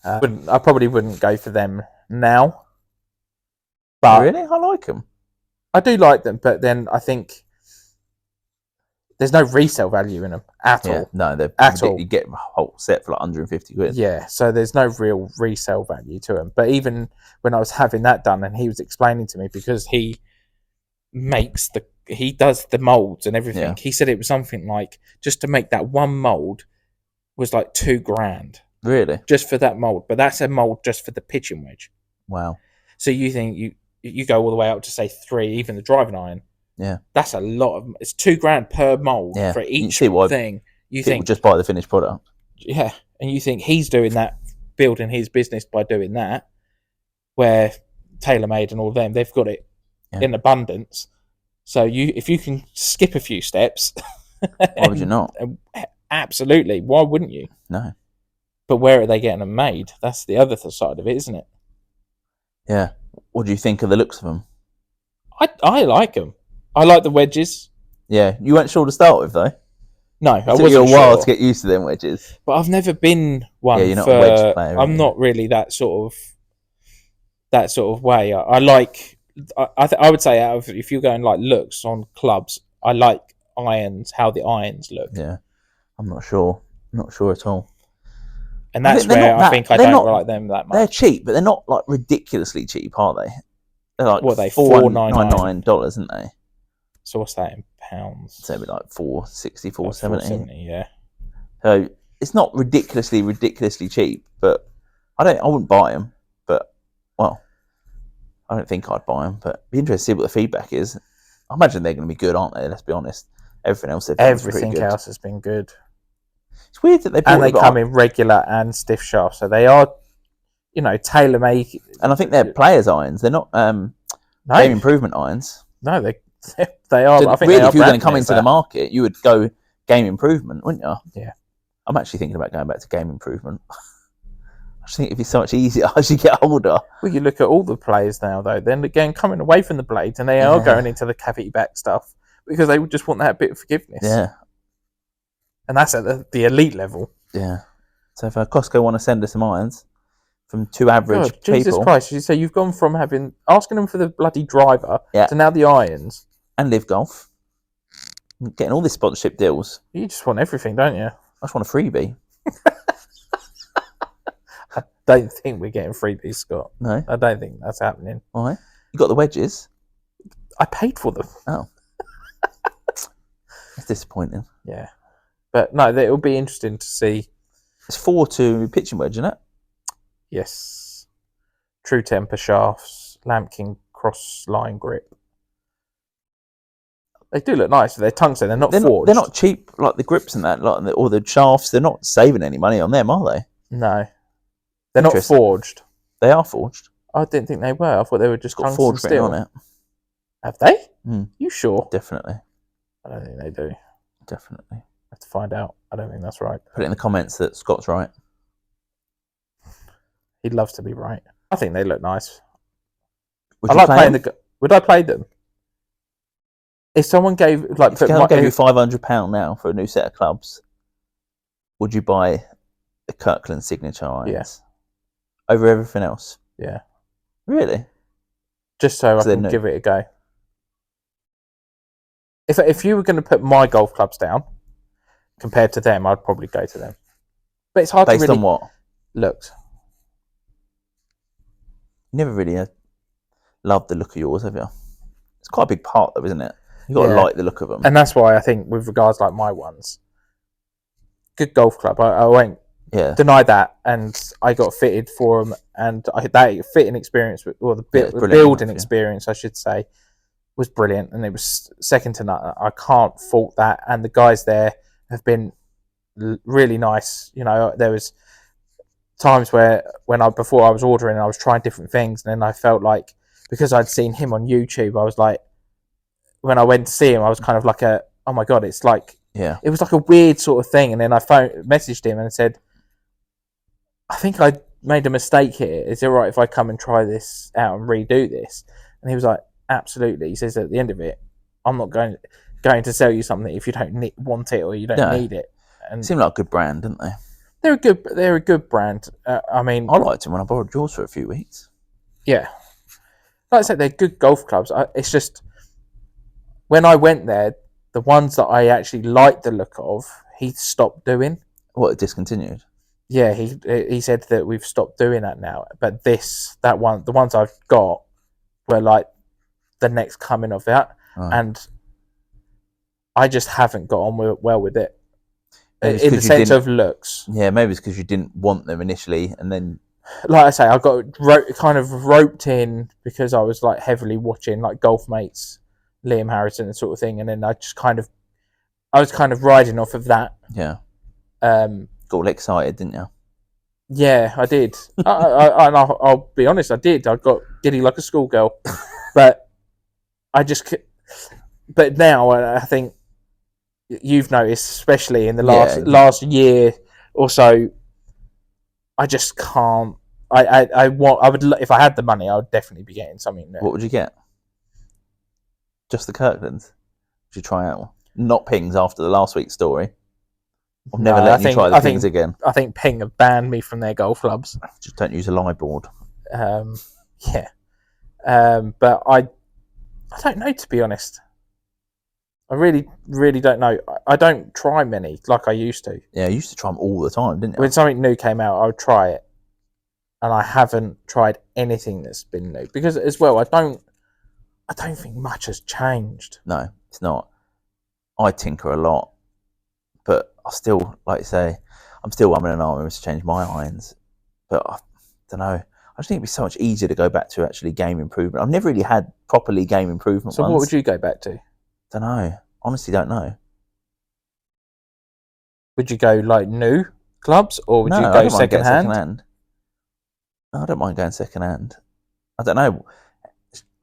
Speaker 1: I probably wouldn't go for them now. But
Speaker 2: really, I like them.
Speaker 1: I do like them, but then I think there's no resale value in them at all.
Speaker 2: No, they're
Speaker 1: At all.
Speaker 2: You get a whole set for like 150 quid.
Speaker 1: Yeah, so there's no real resale value to them. But even when I was having that done, and he was explaining to me, because he does the molds and everything.
Speaker 2: Yeah.
Speaker 1: He said it was something like, just to make that one mold was like $2,000
Speaker 2: Really?
Speaker 1: just for that mold. But that's a mold just for the pitching wedge.
Speaker 2: Wow.
Speaker 1: So you think you go all the way up to say 3, even the driving iron.
Speaker 2: Yeah.
Speaker 1: That's a lot of. It's $2,000 per mold for each thing. You think
Speaker 2: just buy the finished product.
Speaker 1: Yeah, and you think he's doing that, building his business by doing that, where TaylorMade and all of them, they've got it in abundance. So if you can skip a few steps,
Speaker 2: why would you not?
Speaker 1: Absolutely, why wouldn't you?
Speaker 2: No.
Speaker 1: But where are they getting them made? That's the other side of it, isn't it?
Speaker 2: Yeah. What do you think of the looks of them?
Speaker 1: I like them. I like the wedges.
Speaker 2: Yeah, you weren't sure to start with though.
Speaker 1: No, I wasn't
Speaker 2: took you a while
Speaker 1: sure.
Speaker 2: to get used to them wedges.
Speaker 1: But I've never been one.
Speaker 2: Yeah, you're not
Speaker 1: for,
Speaker 2: a wedge player.
Speaker 1: I'm not really that sort of way. I like. I would say, if you're going like looks on clubs, I like irons. How the irons look.
Speaker 2: Yeah, I'm not sure. Not sure at all.
Speaker 1: And that's where I think I don't like them that much.
Speaker 2: They're cheap, but they're not like ridiculously cheap, are they? They're like
Speaker 1: what are they
Speaker 2: $499, isn't they?
Speaker 1: So what's that in pounds?
Speaker 2: So it'd be like $460,
Speaker 1: $470, yeah.
Speaker 2: So it's not ridiculously cheap, but I wouldn't buy them. But well, I don't think I'd buy them. But it'd be interesting to see what the feedback is. I imagine they're going to be good, aren't they? Let's be honest. Everything else
Speaker 1: has been good.
Speaker 2: It's weird that
Speaker 1: they come in regular and stiff shaft, so they are, tailor-made.
Speaker 2: And I think they're players' irons. They're not game improvement irons.
Speaker 1: No, they are.
Speaker 2: So
Speaker 1: I think
Speaker 2: really, if you were going to come into the market, you would go game improvement, wouldn't you?
Speaker 1: Yeah.
Speaker 2: I'm actually thinking about going back to game improvement. I just think it'd be so much easier as you get older.
Speaker 1: Well, you look at all the players now, though. Then again, coming away from the blades, and they are going into the cavity back stuff because they would just want that bit of forgiveness.
Speaker 2: Yeah.
Speaker 1: And that's at the elite level.
Speaker 2: Yeah. So if Costco want to send us some irons from two average people...
Speaker 1: Jesus Christ. So you've gone from asking them for the bloody driver to now the irons.
Speaker 2: And Live Golf. Getting all these sponsorship deals.
Speaker 1: You just want everything, don't you?
Speaker 2: I just want a freebie.
Speaker 1: I don't think we're getting freebies, Scott.
Speaker 2: No?
Speaker 1: I don't think that's happening.
Speaker 2: Why? You got the wedges.
Speaker 1: I paid for them.
Speaker 2: Oh. That's disappointing.
Speaker 1: Yeah. But no, it'll be interesting to see.
Speaker 2: It's 4-2 pitching wedge, isn't it?
Speaker 1: Yes. True temper shafts, Lampkin cross line grip. They do look nice. They're tungsten. They're not forged.
Speaker 2: They're not cheap, like the grips and that, or the shafts. They're not saving any money on them, are they?
Speaker 1: No. They're not forged.
Speaker 2: They are forged.
Speaker 1: I didn't think they were. I thought they were just tungsten
Speaker 2: forged
Speaker 1: steel.
Speaker 2: on it.
Speaker 1: Have they?
Speaker 2: Mm.
Speaker 1: You sure?
Speaker 2: Definitely.
Speaker 1: I don't think they do.
Speaker 2: Definitely.
Speaker 1: I have to find out. I don't think that's right.
Speaker 2: Put it in the comments that Scott's right.
Speaker 1: He'd love to be right. I think they look nice.
Speaker 2: Would
Speaker 1: I play them? If someone gave
Speaker 2: you £500 now for a new set of clubs, would you buy the Kirkland signature irons?
Speaker 1: Yes.
Speaker 2: Over everything else?
Speaker 1: Yeah.
Speaker 2: Really?
Speaker 1: Just so I can give it a go. If you were going to put my golf clubs down compared to them, I'd probably go to them. But it's hard to really...
Speaker 2: Based on what?
Speaker 1: Looks.
Speaker 2: Never really loved the look of yours, have you? It's quite a big part though, isn't it? You've got to like the look of them.
Speaker 1: And that's why I think with regards like my ones, good golf club, I won't deny that. And I got fitted for them, and that fitting experience, or the building experience, I should say, was brilliant. And it was second to none. I can't fault that. And the guys there have been really nice. There was times before I was ordering, I was trying different things, and then I felt like, because I'd seen him on YouTube, I was like, when I went to see him, I was kind of like oh my God, it's like, it was like a weird sort of thing. And then I messaged him and said, I think I made a mistake here. Is it all right if I come and try this out and redo this? And he was like, absolutely. He says, at the end of it, I'm not going to sell you something if you don't want it or you don't need it. And
Speaker 2: seemed like a good brand, didn't they?
Speaker 1: They're a good brand. I
Speaker 2: liked them when I borrowed yours for a few weeks.
Speaker 1: Yeah. Like I said, they're good golf clubs. It's just, when I went there, the ones that I actually liked the look of, he stopped doing.
Speaker 2: What, discontinued?
Speaker 1: Yeah, he said that we've stopped doing that now. But the ones I've got were like the next coming of that,
Speaker 2: Right.
Speaker 1: and I just haven't got on well with it
Speaker 2: Maybe
Speaker 1: in the sense of looks.
Speaker 2: Yeah, maybe it's because you didn't want them initially, and then
Speaker 1: Like I say, I got kind of roped in because I was like heavily watching like Golf Mates, Liam Harrison, and sort of thing, and then I was kind of riding off of that.
Speaker 2: yeah,
Speaker 1: Um,
Speaker 2: got all excited, didn't you?
Speaker 1: yeah, I did. I'll be honest, I did. I got giddy like a schoolgirl, but I just. But now I think you've noticed, especially in the last year or so, I just can't. I would if I had the money, I would definitely be getting something new.
Speaker 2: What would you get? Just the Kirklands? Would you try out? Not Pings after the last week's story. I'm never letting you try the Pings again.
Speaker 1: I think Ping have banned me from their golf clubs.
Speaker 2: Just don't use a lie board.
Speaker 1: Yeah. But I don't know, to be honest. I really, really don't know. I don't try many like I used to.
Speaker 2: Yeah, you used to try them all the time, didn't you?
Speaker 1: When something new came out, I would try it. And I haven't tried anything that's been new. Because as well, I don't think much has changed.
Speaker 2: No, it's not. I tinker a lot. But I still, like you say, I'm still umming and ahhing to change my irons. But I don't know. I just think it'd be so much easier to go back to actually game improvement. I've never really had properly game improvement
Speaker 1: So
Speaker 2: ones.
Speaker 1: what would you go back to?
Speaker 2: Don't know. Honestly, don't know.
Speaker 1: Would you go like new clubs, or would you go second hand?
Speaker 2: No, I don't mind going second hand. I don't know.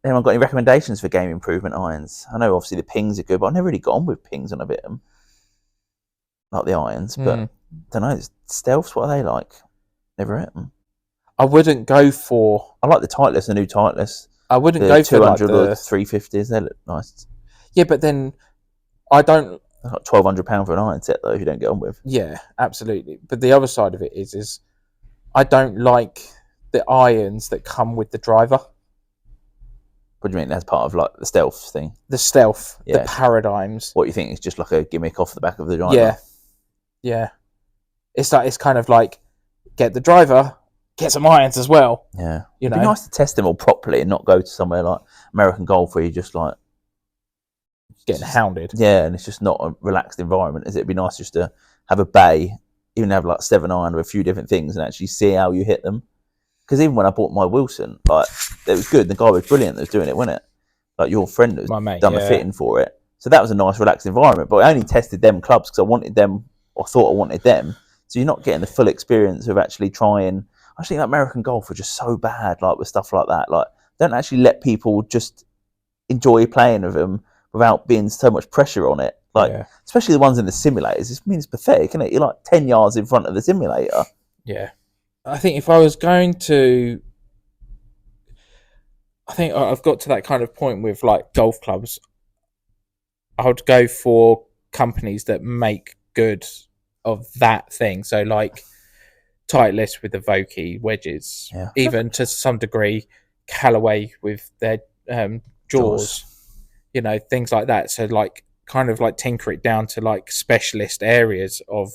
Speaker 2: Anyone got any recommendations for game improvement irons? I know obviously the Pings are good, but I've never really got on with Pings on a bit of them. Like the irons, but I don't know. Stealths, what are they like? Never hit them.
Speaker 1: I wouldn't go for.
Speaker 2: I like the Titleist, the new Titleist.
Speaker 1: I wouldn't go for
Speaker 2: 200
Speaker 1: like
Speaker 2: or the 350s. They look nice.
Speaker 1: Yeah, but then I don't.
Speaker 2: They're like £1,200 for an iron set though. If you don't get on with.
Speaker 1: Yeah, absolutely. But the other side of it is I don't like the irons that come with the driver.
Speaker 2: What do you mean? That's part of like the stealth thing.
Speaker 1: The stealth, the paradigms.
Speaker 2: What you think is just like a gimmick off the back of the driver?
Speaker 1: Yeah. It's kind of like get the driver, get some irons as well.
Speaker 2: Yeah, it'd be nice to test them all properly and not go to somewhere like American Golf where you just like
Speaker 1: getting hounded.
Speaker 2: Yeah, and it's just not a relaxed environment, is it? It'd be nice just to have a bay, even have like 7-iron with a few different things and actually see how you hit them. Because even when I bought my Wilson, like it was good. The guy was brilliant that was doing it, wasn't it? Like your friend was done the fitting for it. So that was a nice, relaxed environment. But I only tested them clubs because I wanted them, or thought I wanted them. So you're not getting the full experience of actually trying. I think that American Golf was just so bad, like with stuff like that. Like, don't actually let people just enjoy playing with them without being so much pressure on it. Like, especially the ones in the simulators. This means pathetic, isn't it? You're like 10 yards in front of the simulator.
Speaker 1: Yeah. I think if I was going to, I think I've got to that kind of point with like golf clubs. I would go for companies that make good of that thing. So like Titleist with the Vokey wedges, even to some degree Callaway with their jaws, you know, things like that. So like kind of like tinker it down to like specialist areas of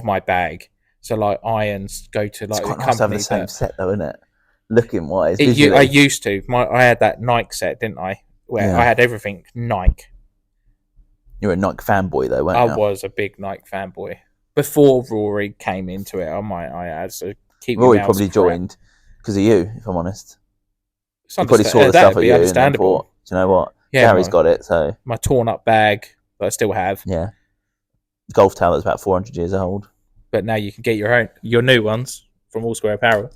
Speaker 1: my bag. So like irons go to like
Speaker 2: it's quite
Speaker 1: a
Speaker 2: nice
Speaker 1: company
Speaker 2: to have the same set though, isn't it? Looking wise,
Speaker 1: I used to. I had that Nike set, didn't I? Where I had everything Nike.
Speaker 2: You were a Nike fanboy though, weren't you?
Speaker 1: I was a big Nike fanboy before Rory came into it. I had to keep.
Speaker 2: Rory probably joined because of you, if I'm honest.
Speaker 1: He
Speaker 2: probably saw the stuff at you and then thought, do you know what?
Speaker 1: Yeah,
Speaker 2: Gary's got it. So
Speaker 1: my torn up bag that I still have.
Speaker 2: Yeah, the golf towel that's about 400 years old.
Speaker 1: But now you can get your new ones from All Square Apparel.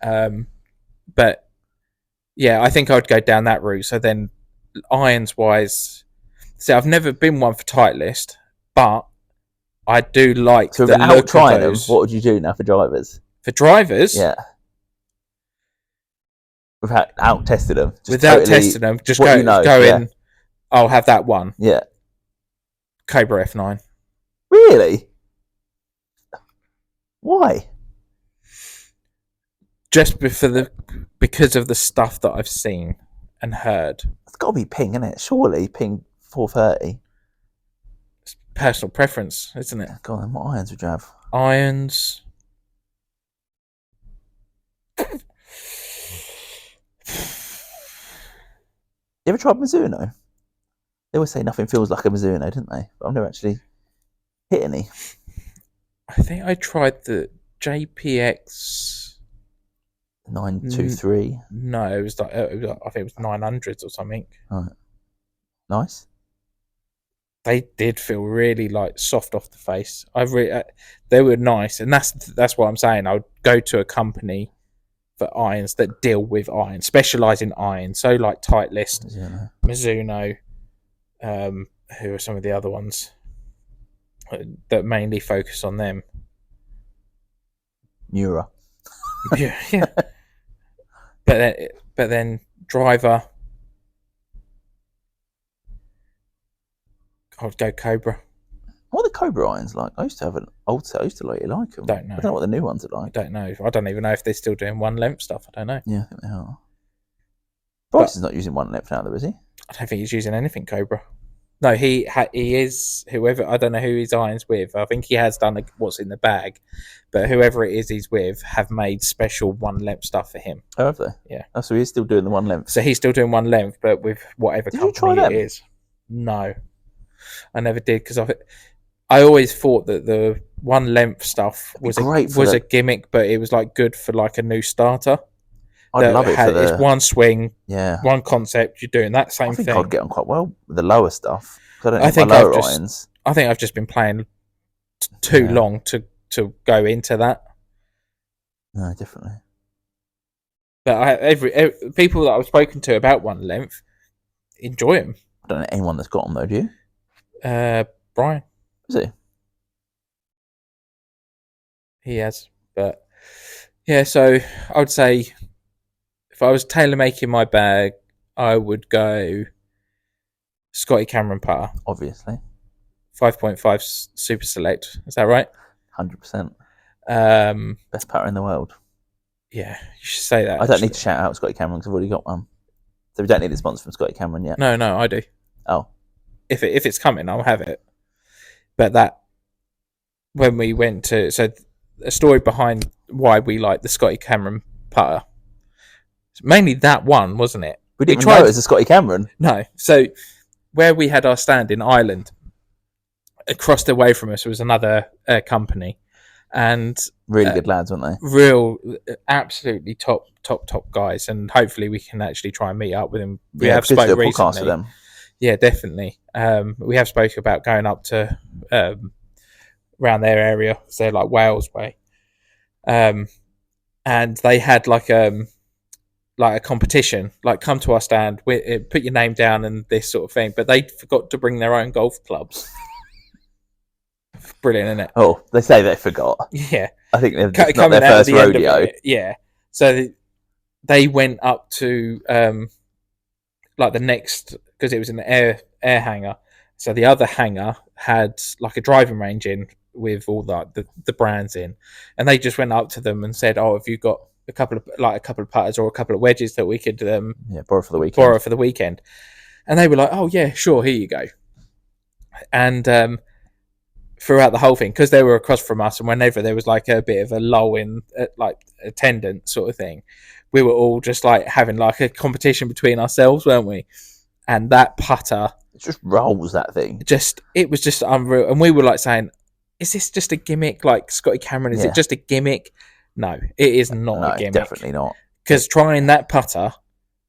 Speaker 1: But yeah, I think I would go down that route. So then, irons wise, see, I've never been one for Titleist, but I do like
Speaker 2: the
Speaker 1: look
Speaker 2: without trying
Speaker 1: of those.
Speaker 2: Them, what would you do now for drivers?
Speaker 1: For drivers,
Speaker 2: yeah. Without testing them,
Speaker 1: testing them, just go in. I'll have that one.
Speaker 2: Yeah.
Speaker 1: Cobra F9.
Speaker 2: Really? Why?
Speaker 1: Just because of the stuff that I've seen, and Hurd.
Speaker 2: It's got to be Ping, isn't it? Surely Ping 430.
Speaker 1: It's personal preference, isn't it?
Speaker 2: God, what irons would you have?
Speaker 1: Irons.
Speaker 2: You ever tried Mizuno? They always say nothing feels like a Mizuno, didn't they? But I've never actually hit any.
Speaker 1: I think I tried the JPX
Speaker 2: 923.
Speaker 1: No, it was like I think it was 900s or something.
Speaker 2: Right. Nice.
Speaker 1: They did feel really like soft off the face. They were nice, and that's what I'm saying. I would go to a company for irons that deal with irons, specialize in irons. So like Titleist, Mizuno, who are some of the other ones that mainly focus on them.
Speaker 2: Neura.
Speaker 1: Yeah. But then driver, I'd go Cobra.
Speaker 2: What are the Cobra irons like? I used to have an old set. I used to like them.
Speaker 1: Don't know.
Speaker 2: I don't know what the new ones are like.
Speaker 1: I don't know. I don't even know if they're still doing one length stuff. I don't know.
Speaker 2: Yeah, I think they are. Bryce is not using one length now, though, is he?
Speaker 1: I don't think he's using anything Cobra. No, he is whoever. I don't know who his irons with. I think he has done what's in the bag, but whoever it is he's with have made special one length stuff for him.
Speaker 2: Oh, have they?
Speaker 1: Yeah.
Speaker 2: Oh, so he's still doing the one length.
Speaker 1: So he's still doing one length, but with whatever company it is. No, I never did because I always thought that the one length stuff was a gimmick, but it was like good for like a new starter.
Speaker 2: I'd love it for
Speaker 1: it's one swing,
Speaker 2: yeah,
Speaker 1: one concept. You're doing that same thing.
Speaker 2: I think I'd get on quite well with the lower stuff. I think my lower irons.
Speaker 1: I think I've just been playing too long to go into that.
Speaker 2: No, definitely.
Speaker 1: But every people that I've spoken to about one length enjoy them.
Speaker 2: I don't know anyone that's got them though. Do you?
Speaker 1: Brian.
Speaker 2: Is he?
Speaker 1: He has, but yeah. So I would say, if I was tailor making my bag, I would go Scotty Cameron putter.
Speaker 2: Obviously.
Speaker 1: 5.5 Super Select. Is that right?
Speaker 2: 100%. Best putter in the world.
Speaker 1: Yeah, you should say that.
Speaker 2: I don't need to shout out Scotty Cameron because I've already got one. So we don't need a sponsor from Scotty Cameron yet.
Speaker 1: No, I do.
Speaker 2: Oh.
Speaker 1: If it's coming, I'll have it. But that, when we went to, so a story behind why we like the Scotty Cameron putter. It's mainly that one, wasn't it?
Speaker 2: We didn't know it was a Scotty Cameron.
Speaker 1: No. So where we had our stand in Ireland, across the way from us was another company, and
Speaker 2: really good lads, weren't they?
Speaker 1: Real, absolutely top guys, and hopefully we can actually try and meet up with them. We have spoken recently.
Speaker 2: With them.
Speaker 1: Yeah, definitely. We have spoken about going up to around their area, so like Wales way, and they had like a competition, like come to our stand, put your name down and this sort of thing. But they forgot to bring their own golf clubs. Brilliant, isn't it?
Speaker 2: Oh, they say they forgot.
Speaker 1: Yeah,
Speaker 2: I think they're not their first rodeo.
Speaker 1: Yeah, so they went up to like the next, because it was an air hangar. So the other hangar had like a driving range in with all the brands in, and they just went up to them and said, "Oh, have you got a couple of putters or a couple of wedges that we could
Speaker 2: borrow for the
Speaker 1: weekend?" And they were like, "Oh yeah, sure, here you go." And throughout the whole thing, because they were across from us, and whenever there was like a bit of a lull in like attendance sort of thing, we were all just like having like a competition between ourselves, weren't we? And that putter,
Speaker 2: it just rolls that thing.
Speaker 1: It was just unreal. And we were like saying, is this just a gimmick? Like Scotty Cameron, is it just a gimmick? No, it is not a gimmick.
Speaker 2: Definitely not.
Speaker 1: Because trying that putter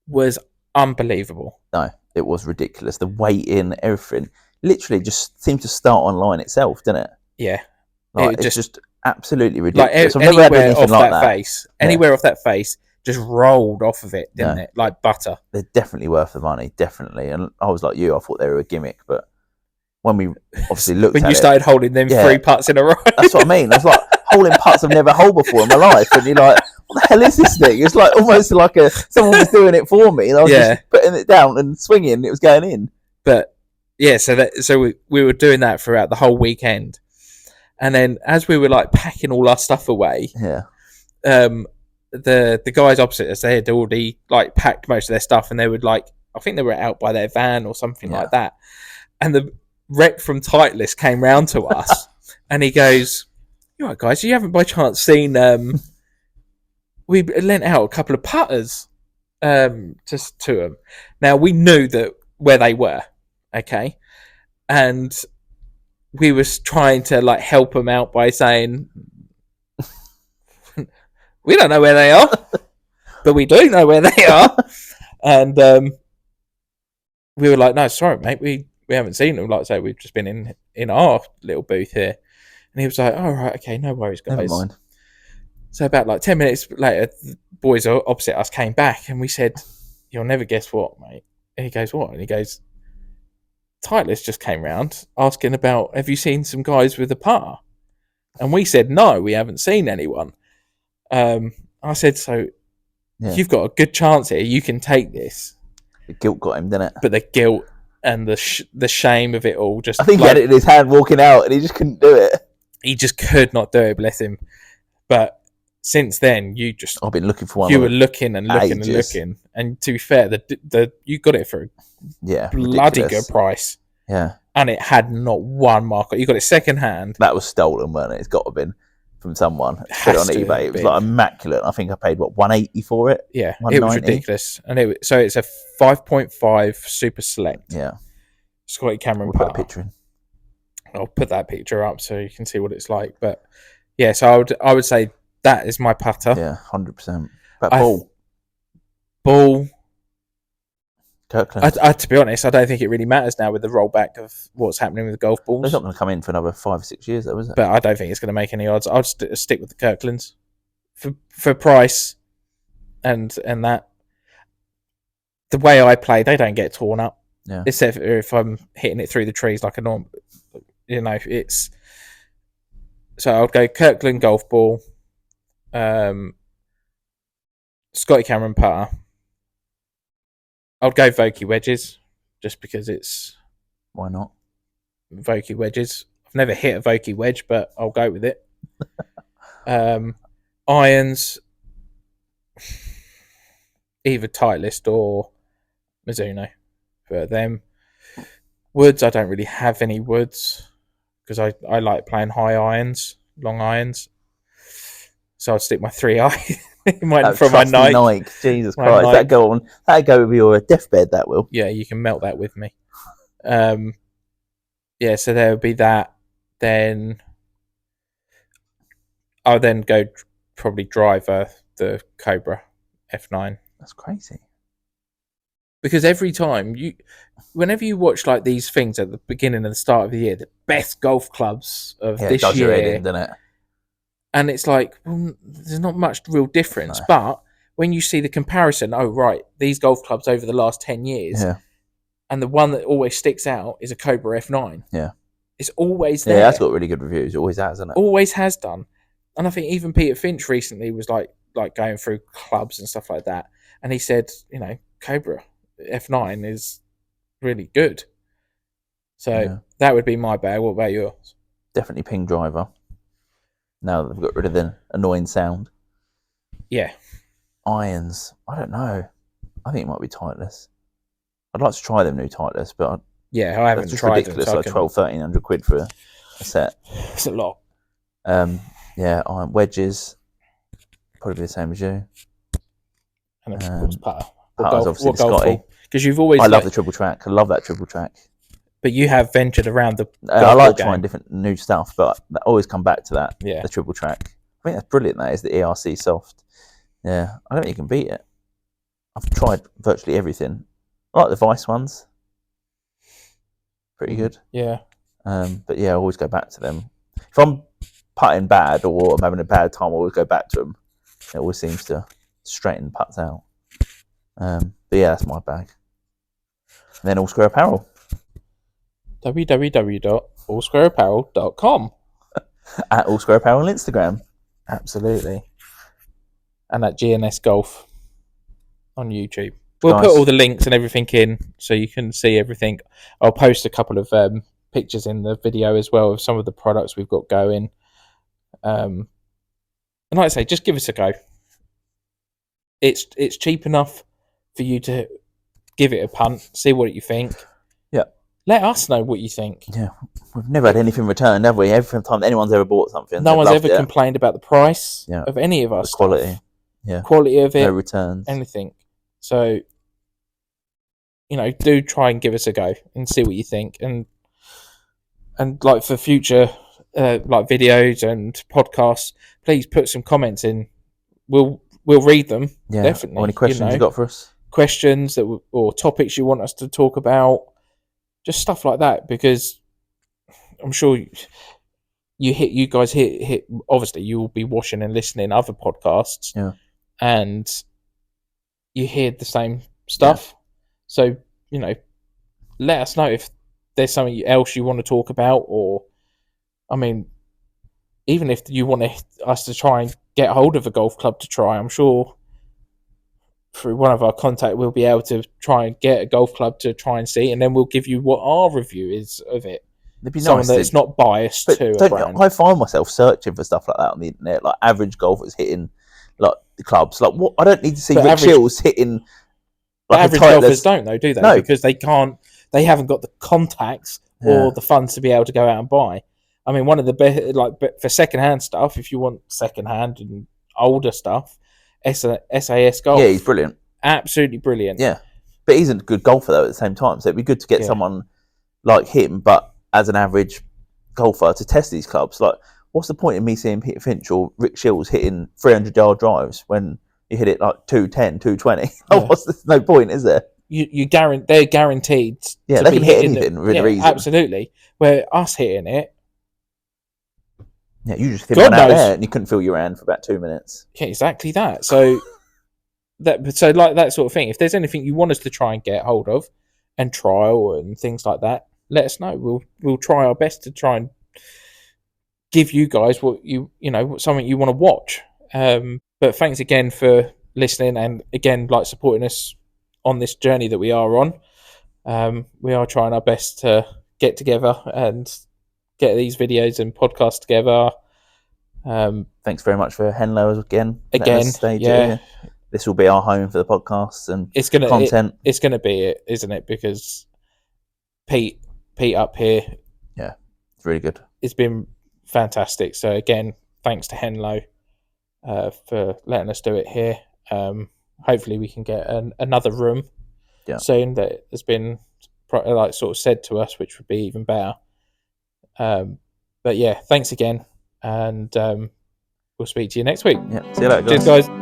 Speaker 1: was unbelievable.
Speaker 2: No, it was ridiculous. The weight in, everything. Literally just seemed to start online itself, didn't it?
Speaker 1: Yeah.
Speaker 2: Like, it's just absolutely ridiculous.
Speaker 1: Like, I've never had anything like that. Anywhere off that face just rolled off of it, didn't it? Like butter.
Speaker 2: They're definitely worth the money, definitely. And I was like you, I thought they were a gimmick, but when we obviously looked
Speaker 1: when you started holding them 3 putts in a row.
Speaker 2: That's what I mean. I was like holding putts I've never held before in my life, and you're like, what the hell is this thing? It's like almost like someone was doing it for me, and I was just putting it down and swinging, and it was going in.
Speaker 1: But yeah, so we were doing that throughout the whole weekend, and then as we were like packing all our stuff away, the guys opposite us, they had already like packed most of their stuff, and they would like, I think they were out by their van or something like that. And the rep from Titleist came round to us, and he goes, "You right, guys? You haven't by chance seen? We lent out a couple of putters just to them. Now we knew that where they were, okay, and we was trying to like help them out by saying." We don't know where they are, but we do know where they are. And we were like, no, sorry, mate, we haven't seen them. Like I say, we've just been in our little booth here. And he was like, oh, right, okay, no worries, guys.
Speaker 2: Never mind.
Speaker 1: So about like 10 minutes later, the boys opposite us came back, and we said, you'll never guess what, mate. And he goes, what? And he goes, Titleist just came round asking about, have you seen some guys with a putter? And we said, no, we haven't seen anyone. I said, so you've got a good chance here. You can take this.
Speaker 2: The guilt got him, didn't it?
Speaker 1: But the guilt and the shame of it all just...
Speaker 2: I think he had it in his hand walking out, and he just couldn't do it.
Speaker 1: He just could not do it, bless him. But since then,
Speaker 2: I've been looking for one.
Speaker 1: You were looking and looking
Speaker 2: ages.
Speaker 1: and looking. And to be fair, you got it for a bloody
Speaker 2: ridiculous.
Speaker 1: good price.
Speaker 2: Yeah.
Speaker 1: And it had not one mark. You got it second hand.
Speaker 2: That was stolen, wasn't it? It's got to have been from someone. Put it on eBay. It was like immaculate. I think I paid $180 for it.
Speaker 1: Yeah, it was ridiculous. And so it's a 5.5 Super Select.
Speaker 2: Yeah,
Speaker 1: Scotty Cameron
Speaker 2: we'll
Speaker 1: putter.
Speaker 2: Put a picture in.
Speaker 1: I'll put that picture up so you can see what it's like. But yeah, so I would say that is my putter.
Speaker 2: Yeah, 100%. But
Speaker 1: ball.
Speaker 2: Kirkland.
Speaker 1: To be honest, I don't think it really matters now with the rollback of what's happening with the golf balls.
Speaker 2: It's not going to come in for another 5 or 6 years, though, is it?
Speaker 1: But I don't think it's going to make any odds. I'll just stick with the Kirklands for price and that. The way I play, they don't get torn up.
Speaker 2: Yeah.
Speaker 1: Except if I'm hitting it through the trees like a normal, it's. So I'll go Kirkland golf ball, Scotty Cameron putter. I'll go Vokey wedges, just because it's...
Speaker 2: Why not?
Speaker 1: Vokey wedges. I've never hit a Vokey wedge, but I'll go with it. Irons, either Titleist or Mizuno for them. Woods, I don't really have any woods, because I like playing high irons, long irons. So I'll stick my 3i from my Nike.
Speaker 2: Jesus Christ, that'd go with your deathbed. That will.
Speaker 1: Yeah, you can melt that with me. Yeah, so there would be that. Then I'll then go probably driver the Cobra F9.
Speaker 2: That's crazy.
Speaker 1: Because every time whenever you watch like these things at the beginning and the start of the year, the best golf clubs of this
Speaker 2: it does
Speaker 1: year,
Speaker 2: your head in, doesn't it?
Speaker 1: And it's like, well, there's not much real difference. No. But when you see the comparison, oh, right, these golf clubs over the last 10 years, and the one that always sticks out is a Cobra F9.
Speaker 2: Yeah.
Speaker 1: It's always there.
Speaker 2: Yeah, that's got really good reviews. It always has, hasn't it?
Speaker 1: Always has done. And I think even Peter Finch recently was like going through clubs and stuff like that. And he said, Cobra F9 is really good. So that would be my bag. What about yours?
Speaker 2: Definitely Ping driver. Now that they've got rid of the annoying sound.
Speaker 1: Yeah.
Speaker 2: Irons. I don't know. I think it might be Titleist. I'd like to try them new Titleist, but
Speaker 1: I haven't tried
Speaker 2: ridiculous, them. It's like 1,200-1,300 quid for a set.
Speaker 1: It's a lot.
Speaker 2: Iron wedges. Probably the same as you.
Speaker 1: And of course, putter.
Speaker 2: Putter's obviously the Scotty.
Speaker 1: Because you've always...
Speaker 2: I love the triple track. I love that triple track.
Speaker 1: But you have ventured around the...
Speaker 2: I like trying different new stuff, but I always come back to that.
Speaker 1: Yeah.
Speaker 2: The triple track. I think that's brilliant. That is the ERC soft. Yeah, I don't think you can beat it. I've tried virtually everything. I like the Vice ones. Pretty good.
Speaker 1: Yeah.
Speaker 2: But yeah, I always go back to them. If I'm putting bad or I'm having a bad time, I always go back to them. It always seems to straighten putts out. But yeah, that's my bag. And then All Square Apparel.
Speaker 1: www.allsquareapparel.com
Speaker 2: At All Square Apparel on Instagram.
Speaker 1: Absolutely. And at GNS Golf on YouTube. We'll put all the links and everything in so you can see everything. I'll post a couple of pictures in the video as well of some of the products we've got going. And like I say, just give us a go. it's cheap enough for you to give it a punt, see what you think.
Speaker 2: Yeah.
Speaker 1: Let us know what you think.
Speaker 2: Yeah, we've never had anything returned, have we? Every time anyone's ever bought something,
Speaker 1: No one's ever complained about the price of any of our stuff.
Speaker 2: Quality. Yeah.
Speaker 1: Quality of it.
Speaker 2: No returns.
Speaker 1: Anything. So, do try and give us a go and see what you think. And like for future like videos and podcasts, please put some comments in. We'll read them.
Speaker 2: Yeah.
Speaker 1: Definitely.
Speaker 2: Or any questions you got for us?
Speaker 1: Questions or topics you want us to talk about. Just stuff like that, because I'm sure you guys hit. Obviously, you will be watching and listening other podcasts, and you hear the same stuff. So let us know if there's something else you want to talk about, or even if you want us to try and get hold of a golf club to try. I'm sure through one of our contact we'll be able to try and get a golf club to try and see, and then we'll give you what our review is of it.
Speaker 2: It'd be
Speaker 1: someone
Speaker 2: nice
Speaker 1: that's not biased to a brand.
Speaker 2: I find myself searching for stuff like that on the internet, like average golfers hitting like the clubs. Like, what? I don't need to see Rick Shields hitting.
Speaker 1: Like average golfers don't, though, do they? No. Because they can't. They haven't got the contacts or the funds to be able to go out and buy. One of the best, like, for secondhand stuff, if you want secondhand and older stuff, SAS Golf.
Speaker 2: Yeah, he's brilliant.
Speaker 1: Absolutely brilliant.
Speaker 2: Yeah, but he's a good golfer though at the same time. So it'd be good to get someone like him, but as an average golfer, to test these clubs. Like, what's the point in me seeing Peter Finch or Rick Shields hitting 300-yard drives when you hit it like 210, 220? There's no point, is there?
Speaker 1: They're guaranteed.
Speaker 2: Yeah, they can hit anything within reason.
Speaker 1: Absolutely. Where us hitting it.
Speaker 2: Yeah, you just hit one out there and you couldn't feel your hand for about 2 minutes.
Speaker 1: Yeah, exactly that. So like that sort of thing. If there's anything you want us to try and get hold of and trial and things like that, let us know. We'll try our best to try and give you guys what something you want to watch. But thanks again for listening, and again, like, supporting us on this journey that we are on. We are trying our best to get together and get these videos and podcasts together.
Speaker 2: Thanks very much for Henlo again. This will be our home for the podcasts and content.
Speaker 1: It's gonna be it, isn't it? Because Pete up here,
Speaker 2: it's really good.
Speaker 1: It's been fantastic. So again, thanks to Henlo for letting us do it here. Hopefully we can get another room soon that has been like sort of said to us, which would be even better. But yeah, thanks again, and we'll speak to you next week.
Speaker 2: Yeah, see you later,
Speaker 1: guys. Cheers, guys.